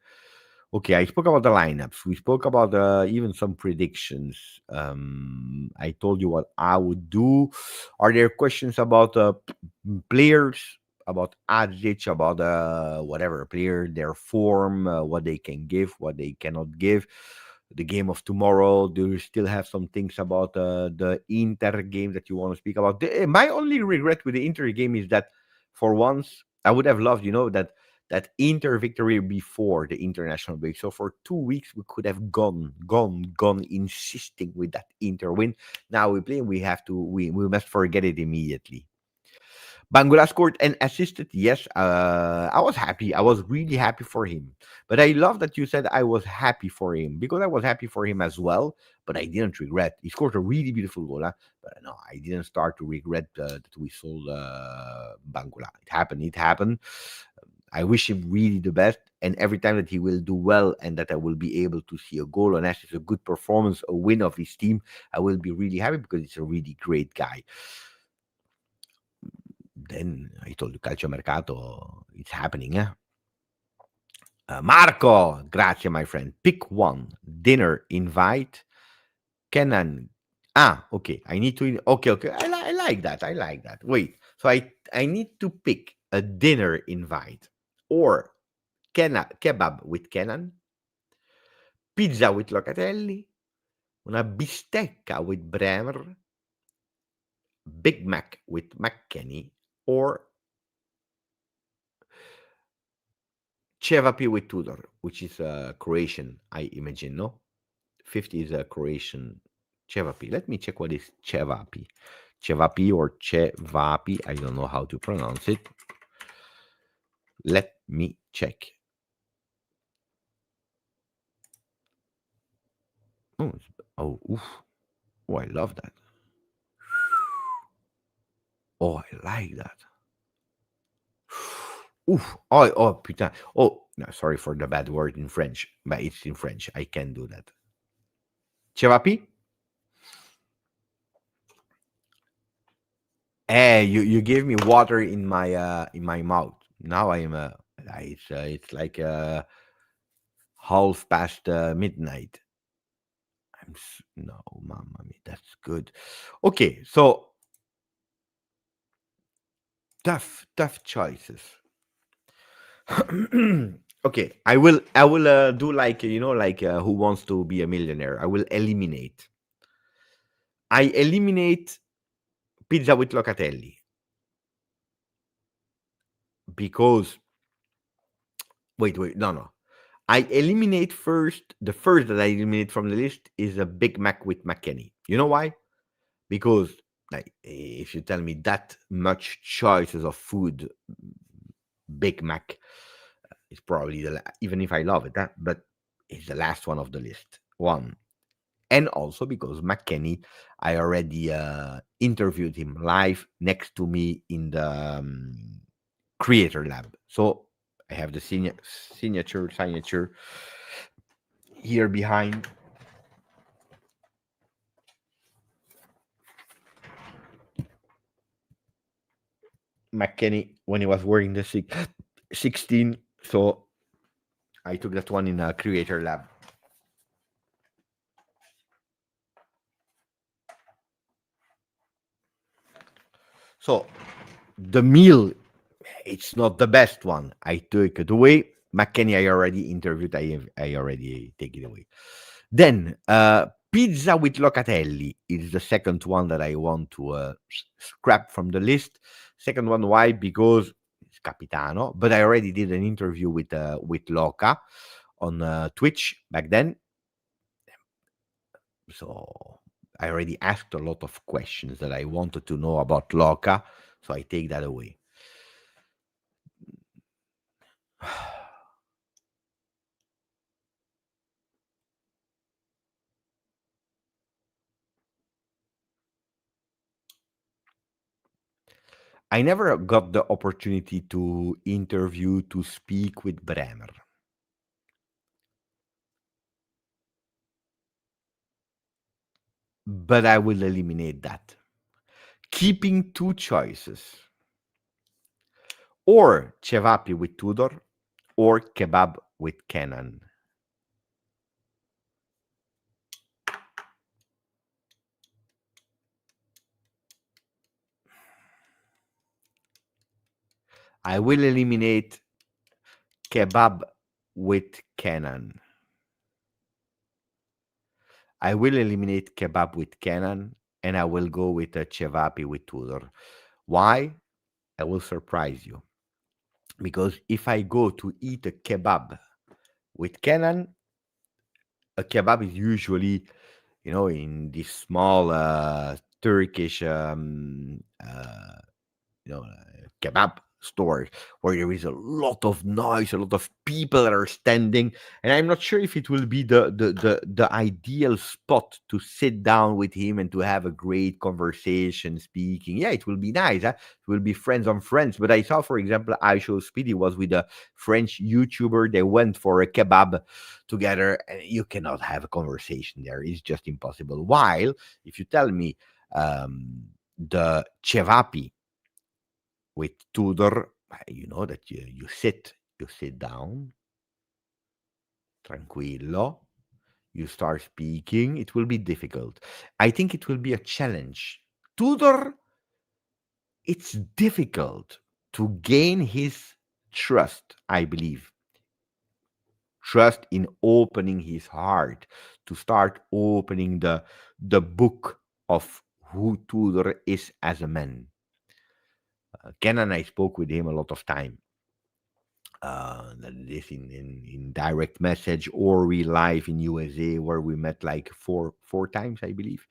Okay, I spoke about the lineups. We spoke about even some predictions. I told you what I would do. Are there questions about players, about Adjic, about whatever player, their form, what they can give, what they cannot give? The game of tomorrow. Do you still have some things about the Inter game that you want to speak about? My only regret with the Inter game is that for once I would have loved, that Inter victory before the international break. So for 2 weeks we could have gone, insisting with that Inter win. Now we play, and we must forget it immediately. Bangula scored and assisted. Yes, I was happy. I was really happy for him. But I love that you said I was happy for him because I was happy for him as well. But I didn't regret. He scored a really beautiful goal. Huh? But no, I didn't start to regret that we sold Bangula. It happened. It happened. I wish him really the best. And every time that he will do well and that I will be able to see a goal and assist, a good performance, a win of his team, I will be really happy because he's a really great guy. Then I told you calciomercato, it's happening. Marco, grazie, my friend. Pick one dinner invite. Kenan. Ah, okay. I need to. Okay, okay. I like that. I like that. Wait. So I need to pick a dinner invite or kebab with Kenan, pizza with Locatelli, una bistecca with Bremer, Big Mac with McKenny, or Cevapi with Tudor, which is Croatian, I imagine, no? 50 is a Croatian Cevapi. Let me check what is Cevapi. Cevapi or Cevapi, I don't know how to pronounce it. Let me check. Oh, oof. Oh, I love that. Oh, I like that. Oof. Oh, putain. Oh, no, sorry for the bad word in French, but it's in French. I can do that. Cevapi? You gave me water in my mouth. Now I am it's like half past midnight. No, mamma mia, that's good. Okay, so tough choices. Okay, I will do like like Who Wants to Be a Millionaire. I will eliminate. I eliminate pizza with Locatelli because wait, no. I eliminate first. The first that I eliminate from the list is a Big Mac with McKenny. You know why? Because like if you tell me that much choices of food, Big Mac is probably even if I love it, but it's the last one of the list. One, and also because McKenny, I already interviewed him live next to me in the creator lab, so I have the signature here behind. McKenny when he was wearing the 16. So I took that one in a creator lab. So the meal, it's not the best one. I took it away. McKenny, I already interviewed. I already take it away. Then pizza with Locatelli is the second one that I want to scrap from the list. Second one, why? Because Capitano, but I already did an interview with Loca on Twitch back then. So I already asked a lot of questions that I wanted to know about Loca, so I take that away. I never got the opportunity to interview, to speak with Bremer. But I will eliminate that. Keeping two choices. Or cevapi with Tudor, or kebab with Kenan. I will eliminate kebab with Kenan. I will eliminate kebab with Kenan, and I will go with a cevapi with Tudor. Why? I will surprise you. Because if I go to eat a kebab with Kenan, a kebab is usually, in this small Turkish, kebab store where there is a lot of noise, a lot of people that are standing, and I'm not sure if it will be the ideal spot to sit down with him and to have a great conversation speaking. Yeah, it will be nice. Huh? It will be friends on friends. But I saw, for example, Aisho Speedy was with a French YouTuber. They went for a kebab together, and you cannot have a conversation there. It's just impossible. While if you tell me the cevapi with Tudor, you know that you sit down, tranquillo, you start speaking. It will be difficult. I think it will be a challenge. Tudor, it's difficult to gain his trust, I believe. Trust in opening his heart, to start opening the book of who Tudor is as a man. Ken and I spoke with him a lot of time. This in direct message or real life in USA, where we met like four times, I believe.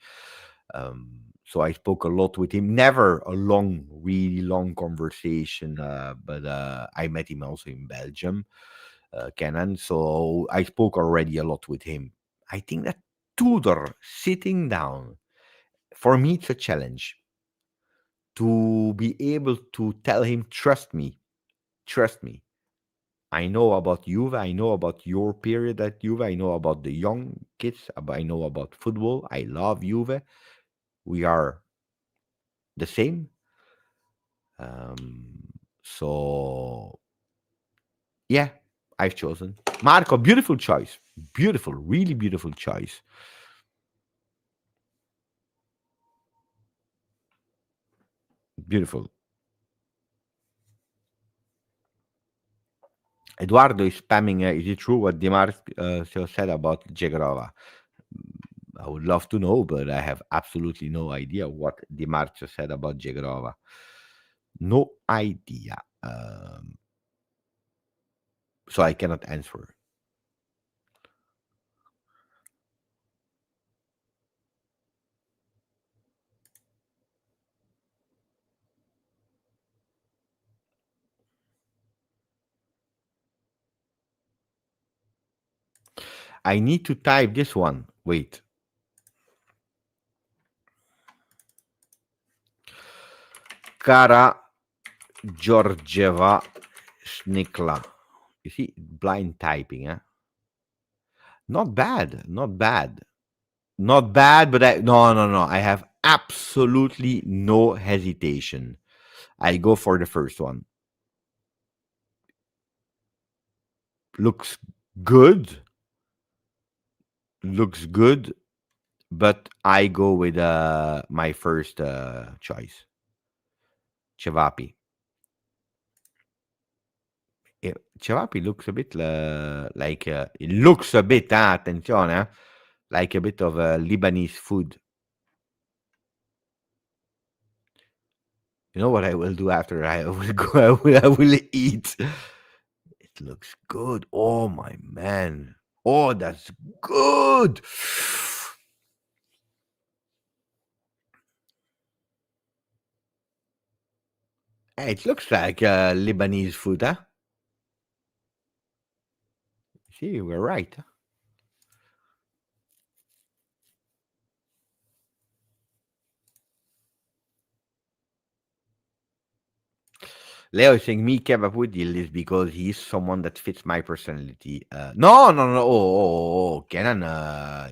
So I spoke a lot with him. Never a long, really long conversation, but I met him also in Belgium, Kenan. So I spoke already a lot with him. I think that Tudor sitting down, for me, it's a challenge to be able to tell him, trust me, trust me. I know about Juve. I know about your period at Juve. I know about the young kids. I know about football. I love Juve. We are the same. So, yeah, I've chosen Marco. Beautiful choice. Beautiful, really beautiful choice. Beautiful. Eduardo is spamming. Is it true what Dimarzio said about Jegrova? I would love to know, but I have absolutely no idea what Dimarzio said about Jegrova. No idea. So I cannot answer. I need to type this one. Wait. Kara Georgieva Snikla. You see, blind typing, eh? Not bad. Not bad. Not bad, but no. I have absolutely no hesitation. I go for the first one. Looks good. Looks good, but I go with my first choice. Cevapi. Cevapi looks a bit like it looks a bit, attenzione, like a bit of Lebanese food. You know what I will do after I will go? I will eat. It looks good. Oh my man. Oh, that's good. It looks like Lebanese food, huh? See, you were right. Leo is saying me kebab with deal is because he's someone that fits my personality. No, no, no. Oh, Kenan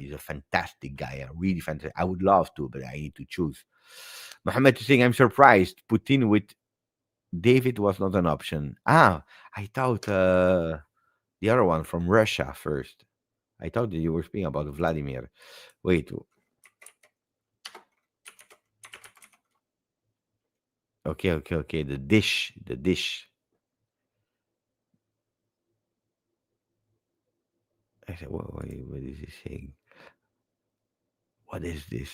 is a fantastic guy. Really fantastic. I would love to, but I need to choose. Mohammed is saying I'm surprised. Putin with David was not an option. Ah, I thought the other one from Russia first. I thought that you were speaking about Vladimir. Wait. Okay, okay, okay. The dish. The dish. I said, what is he saying? What is this?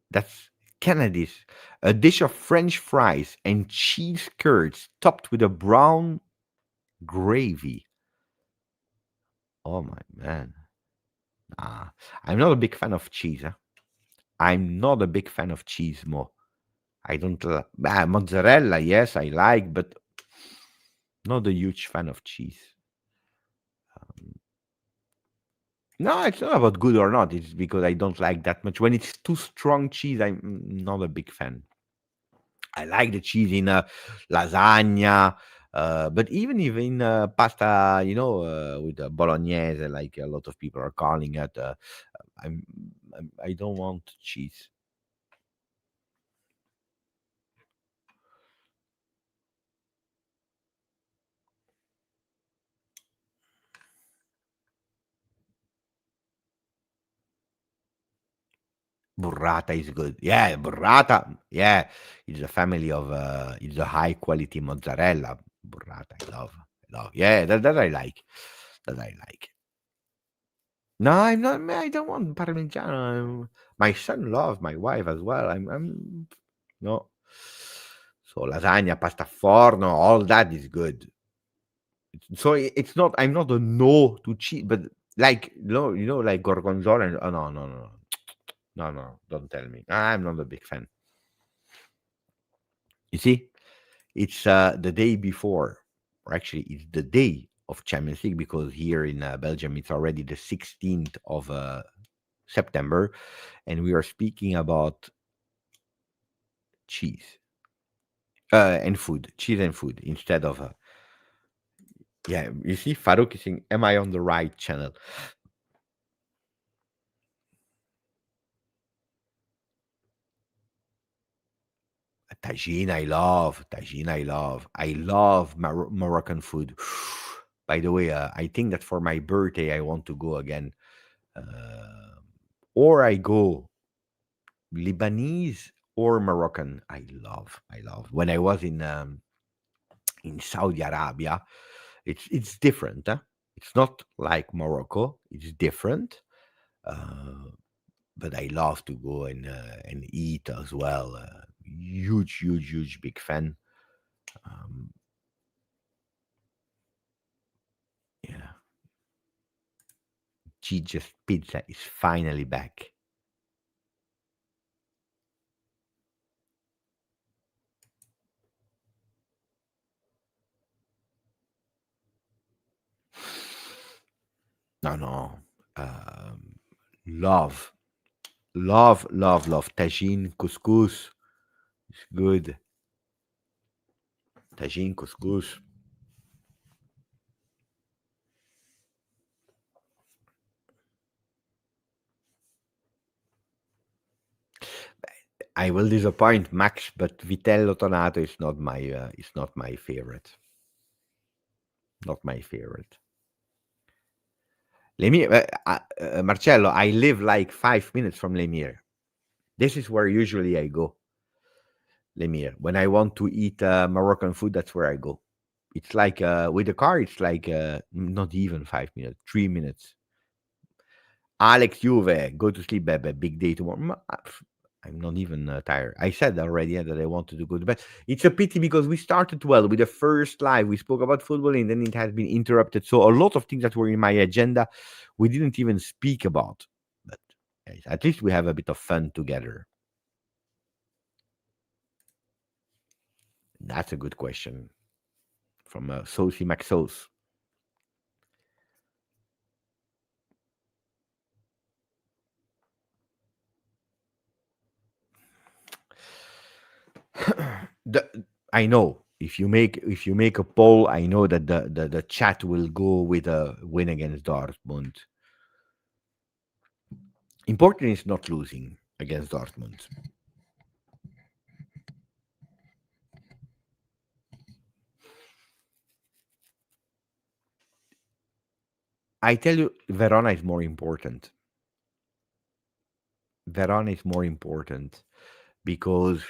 That's Kennedy's. A dish of French fries and cheese curds topped with a brown gravy. Oh my man. Ah, I'm not a big fan of cheese. Huh? I'm not a big fan of cheese, Mo. I don't mozzarella, yes, I like, but not a huge fan of cheese. No, it's not about good or not. It's because I don't like that much. When it's too strong cheese, I'm not a big fan. I like the cheese in lasagna, but even pasta, with bolognese, like a lot of people are calling it. I'm, I don't want cheese. Burrata is good. Yeah, burrata. Yeah, it's a family of. It's a high quality mozzarella burrata. I love. I love. Yeah, that I like. That I like. No, I'm not. I don't want Parmigiano. My son loves my wife as well. I'm no. So lasagna, pasta forno, all that is good. So it's not. I'm not a no to cheese, but like like gorgonzola. And, oh no, no, no, no, no. Don't tell me. I'm not a big fan. You see, it's the day before, or actually, it's the day of Champions League because here in Belgium it's already the 16th of September, and we are speaking about cheese and food, cheese and food instead of yeah. You see, Farouk is saying, "Am I on the right channel?" Tagine, I love tagine. I love Moroccan food. By the way, I think that for my birthday I want to go again, uh, or I go Lebanese or Moroccan. I love. When I was in Saudi Arabia, it's different. Huh? It's not like Morocco. It's different. Uh, but I love to go and eat as well. Huge, huge, huge, big fan. Um, yeah, Gigi's Pizza is finally back. No, no. Um, love, love. Tagine couscous is good. Tagine couscous. I will disappoint Max, but Vitello Tonato is not my favorite. Not my favorite. Marcello, I live like 5 minutes from Lemire. This is where usually I go. Lemire. When I want to eat Moroccan food, that's where I go. It's like with the car, it's like not even 5 minutes, 3 minutes. Alex Juve, go to sleep, baby. Big day tomorrow. I'm not even tired. I said already that I wanted to go to bed. It's a pity because we started well with the first live. We spoke about football and then it has been interrupted. So a lot of things that were in my agenda, we didn't even speak about. But at least we have a bit of fun together. That's a good question from Sosie Maxos. the, I know if you make a poll, I know that the chat will go with a win against Dortmund. Important is not losing against Dortmund. I tell you, Verona is more important. Verona is more important because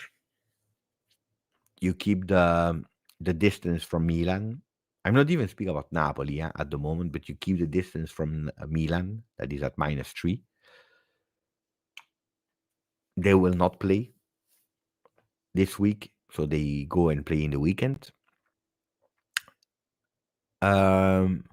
you keep the distance from Milan. I'm not even speaking about Napoli at the moment, but you keep the distance from Milan, that is at -3. They will not play this week, so they go and play in the weekend. Um,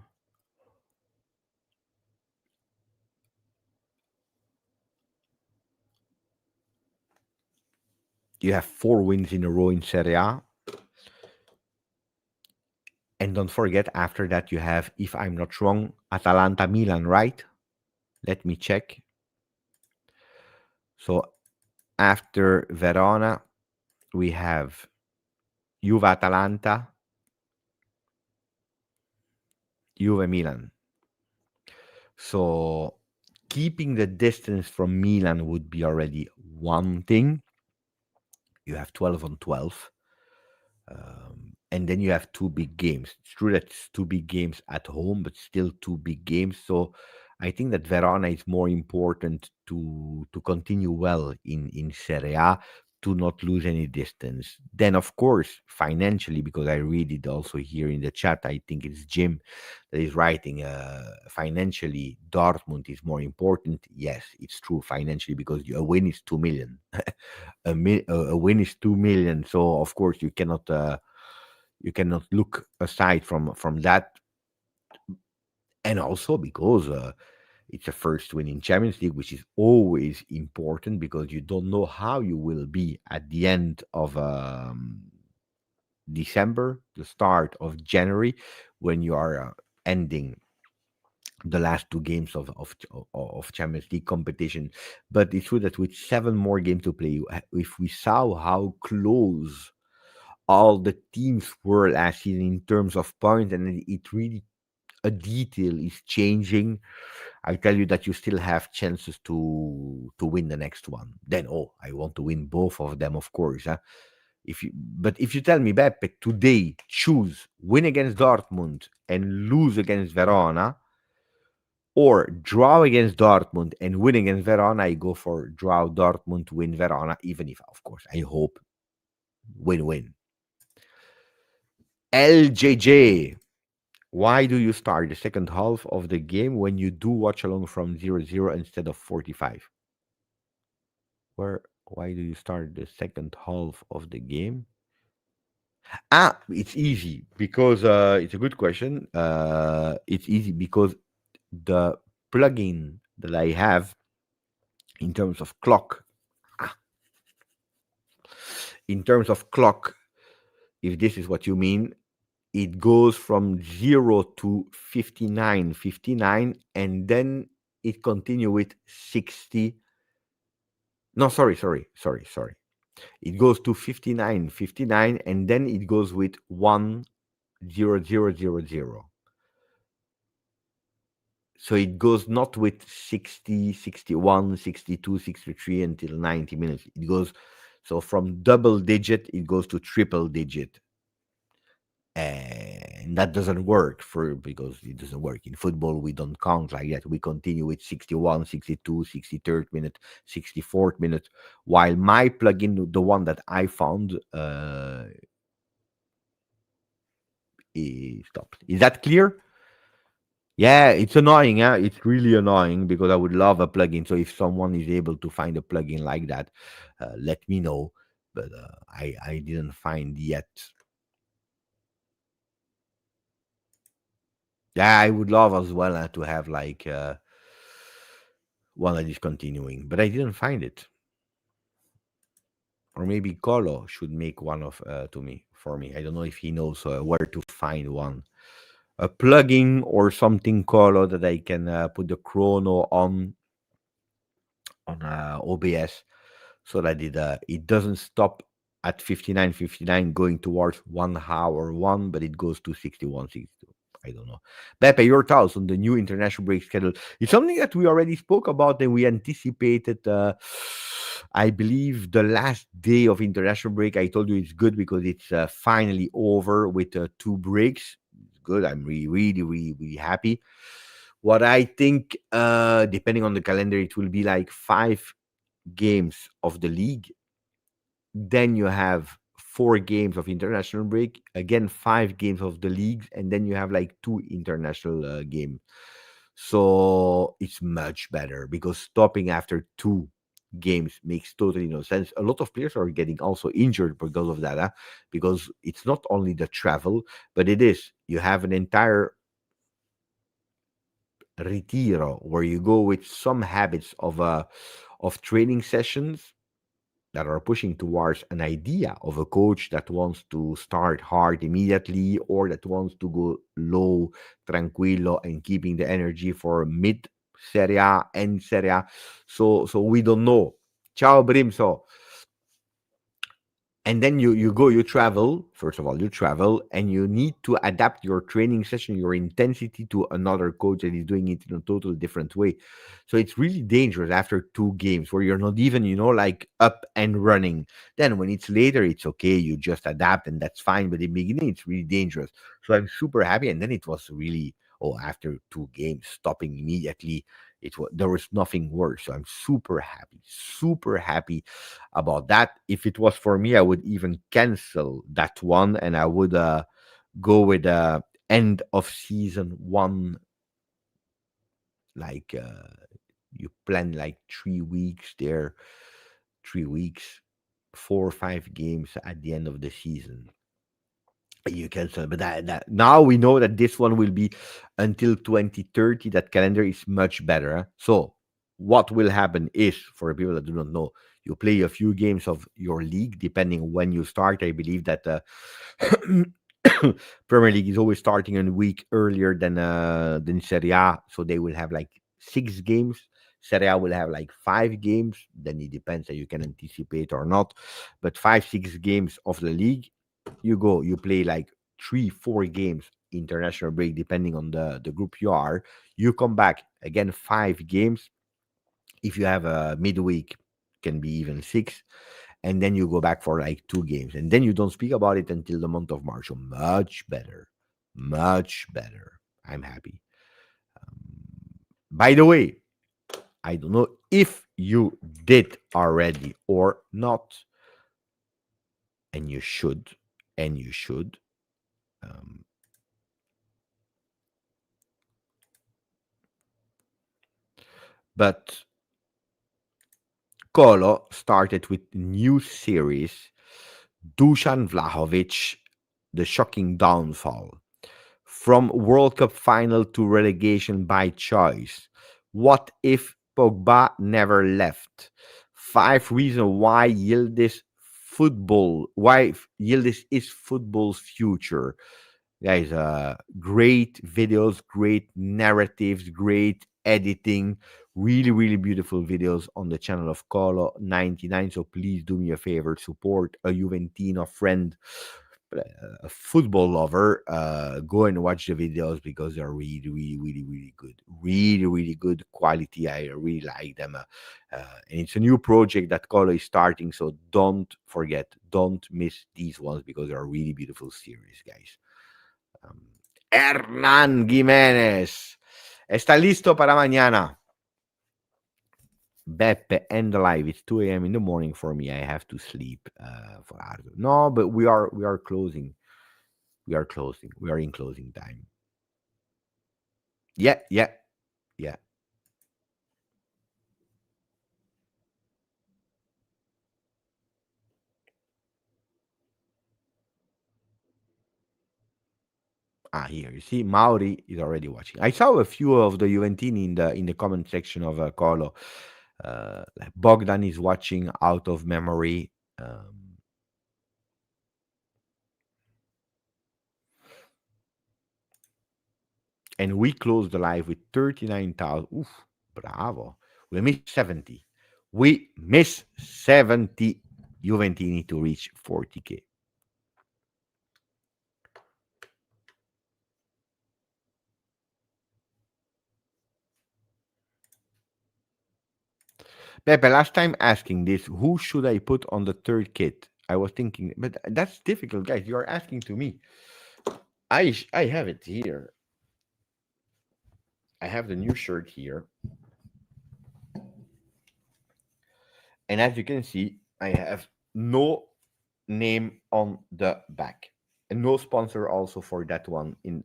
you have 4 wins in a row in Serie A. And don't forget, after that, you have, if I'm not wrong, Atalanta Milan, right? Let me check. So after Verona, we have Juve Atalanta, Juve Milan. So keeping the distance from Milan would be already one thing. You have 12 on 12. And then you have 2 big games. It's true that it's 2 big games at home, but still 2 big games. So I think that Verona is more important to continue well in Serie A, to not lose any distance. Then, of course, financially, because I read it also here in the chat, I think it's Jim that is writing. Financially, Dortmund is more important. Yes, it's true financially because a win is 2 million. A win is 2 million. So of course you cannot look aside from that, and also because it's a first win in Champions League, which is always important because you don't know how you will be at the end of December, the start of January, when you are ending the last 2 games of Champions League competition. But it's true that with 7 more games to play, if we saw how close all the teams were last season in terms of points, and it really a detail is changing, I tell you that you still have chances to win the next one. Then, oh, I want to win both of them, of course. Huh? If you tell me, Beppe, today choose win against Dortmund and lose against Verona, or draw against Dortmund and win against Verona, I go for draw Dortmund, win Verona, even if, of course, I hope win-win. LJJ, why do you start the second half of the game when you do watch along from 0-0 instead of 45? Why do you start the second half of the game? It's easy because it's a good question. It's easy because the plugin that I have in terms of clock, ah, in terms of clock, if this is what you mean, it goes from 0 to 59, and then it continue with 60. No, sorry. It goes to 59, and then it goes with 10000. So it goes not with 60, 61, 62, 63 until 90 minutes. It goes, so from double digit, it goes to triple digit. And that doesn't work because it doesn't work in football. We don't count like that. We continue with 61, 62, 63rd minute, 64th minute, while my plugin, the one that I found, is stopped. Is that clear? Yeah, it's annoying. It's really annoying because I would love a plugin. So if someone is able to find a plugin like that, let me know. But I didn't find yet. Yeah, I would love as well to have like one that is continuing, but I didn't find it. Or maybe Colo should make one of to me for me. I don't know if he knows where to find one. A plugin or something Colo that I can put the chrono on OBS so that it doesn't stop at 59:59 going towards 1 hour one, but it goes to 61:62. I don't know. Beppe, your thoughts on the new international break schedule? It's something that we already spoke about and we anticipated. I believe the last day of international break. I told you it's good because it's finally over with two breaks. It's good. I'm really happy. What I think, depending on the calendar, it will be like 5 games of the league. Then you have 4 games of international break. Again, 5 games of the leagues, and then you have like two international games. So it's much better because stopping after 2 games makes totally no sense. A lot of players are getting also injured because of that, because it's not only the travel, but it is you have an entire retiro where you go with some habits of training sessions that are pushing towards an idea of a coach that wants to start hard immediately or that wants to go low, tranquillo, and keeping the energy for mid Serie A and Serie A. So we don't know. Ciao Brimso. And then you go, you travel. First of all, you travel and you need to adapt your training session, your intensity to another coach that is doing it in a totally different way. So it's really dangerous after 2 games where you're not even, like up and running. Then when it's later, it's okay, you just adapt and that's fine, but in the beginning it's really dangerous. So I'm super happy. And then it was really, after 2 games stopping immediately, there was nothing worse. So I'm super happy about that. If it was for me, I would even cancel that one and I would go with end of season one. Like you plan like 3 weeks there, 3 weeks, 4 or 5 games at the end of the season. You cancel, but that now we know that this one will be until 2030. That calendar is much better. So what will happen is, for people that do not know, you play a few games of your league depending when you start. I believe that Premier League is always starting a week earlier than Serie A, so they will have like 6 games. Serie A will have like 5 games. Then it depends that you can anticipate or not, but 5, 6 games of the league. You play like 3, 4 games international break depending on the group you are. You come back again, 5 games. If you have a midweek, can be even 6, and then you go back for like 2 games, and then you don't speak about it until the month of March. So much better, much better. I'm happy. By the way, I don't know if you did already or not, and you should, and you should. Um, but Kolo started with new series Dusan Vlahovic, The Shocking Downfall. From World Cup final to relegation by choice. What if Pogba never left? 5 reasons why Yildiz is football's future. Guys, great videos, great narratives, great editing, really beautiful videos on the channel of Colo 99. So please do me a favor, support a Juventino friend, a football lover. Go and watch the videos because they're really good, really good quality. I really like them, and it's a new project that Colo is starting. So don't miss these ones because they're really beautiful series, guys. Um, Hernán Jiménez. ¿Está listo para mañana? Beppe and live. It's 2 a.m. in the morning for me. I have to sleep for Ardo. No, but we are closing. We are closing. We are in closing time. Yeah. Here you see Mauri is already watching. I saw a few of the Juventini in the comment section of Colo. Like Bogdan is watching out of memory. And we closed the live with 39,000. Oof, bravo. We missed 70. We miss 70 Juventini to reach 40K. Pepe, last time asking this, who should I put on the third kit? I was thinking, but that's difficult, guys. You are asking to me. I have it here. I have the new shirt here. And as you can see, I have no name on the back. And no sponsor also for that one in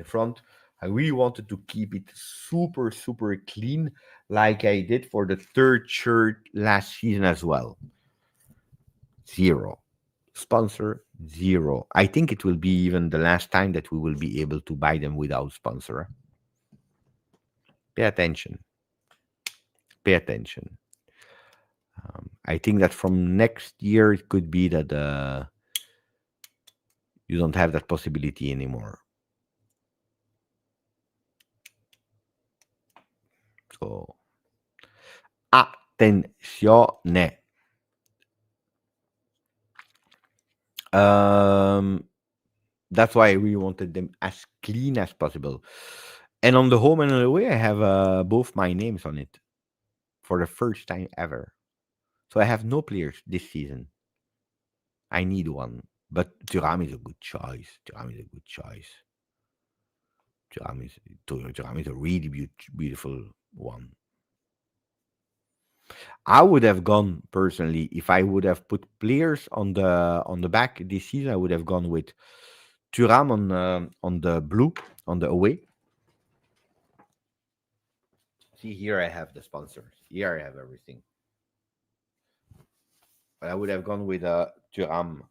front. I really wanted to keep it super, super clean, like I did for the third shirt last season as well. 0. Sponsor, 0. I think it will be even the last time that we will be able to buy them without sponsor. Pay attention. Pay attention. I think that from next year, it could be that you don't have that possibility anymore. So, attenzione. That's why we wanted them as clean as possible. And on the home and away, I have both my names on it for the first time ever. So I have no players this season. I need one. But Thuram is a good choice. Thuram is a good choice. Thuram is a really beautiful one. I would have gone personally if I would have put players on the back this season. I would have gone with Thuram on the blue on the away. See, here I have the sponsors. Here I have everything. But I would have gone with Thuram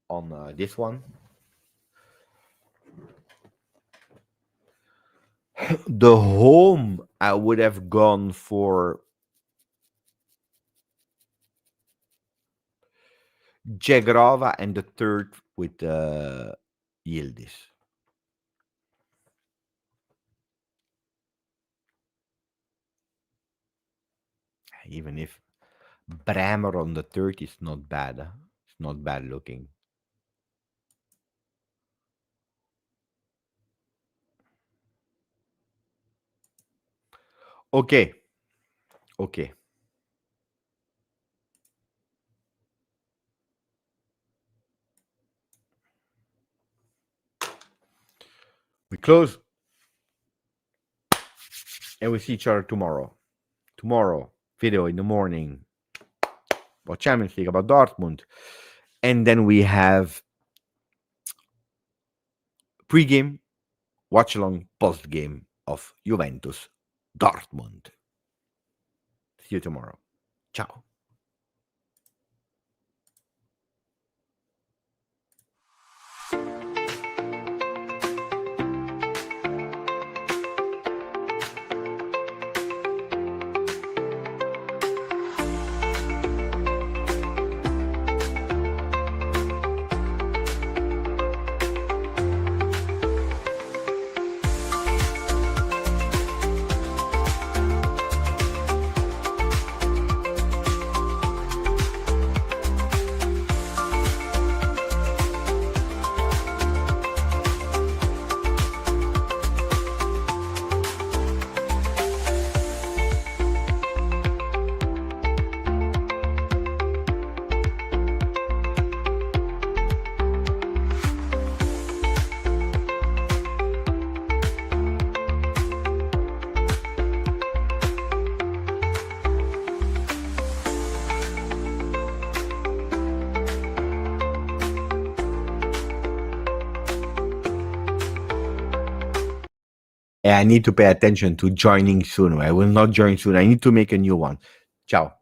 on this one. The home, I would have gone for Jegrova and the third with Yildiz. Even if Bremer on the third is not bad. It's not bad looking. Okay. Okay. We close. And we see each other tomorrow. Tomorrow, video in the morning about Champions League, about Dortmund. And then we have pre-game, watch-along, post-game of Juventus, Dortmund. See you tomorrow. Ciao. I need to pay attention to joining soon. I will not join soon. I need to make a new one. Ciao.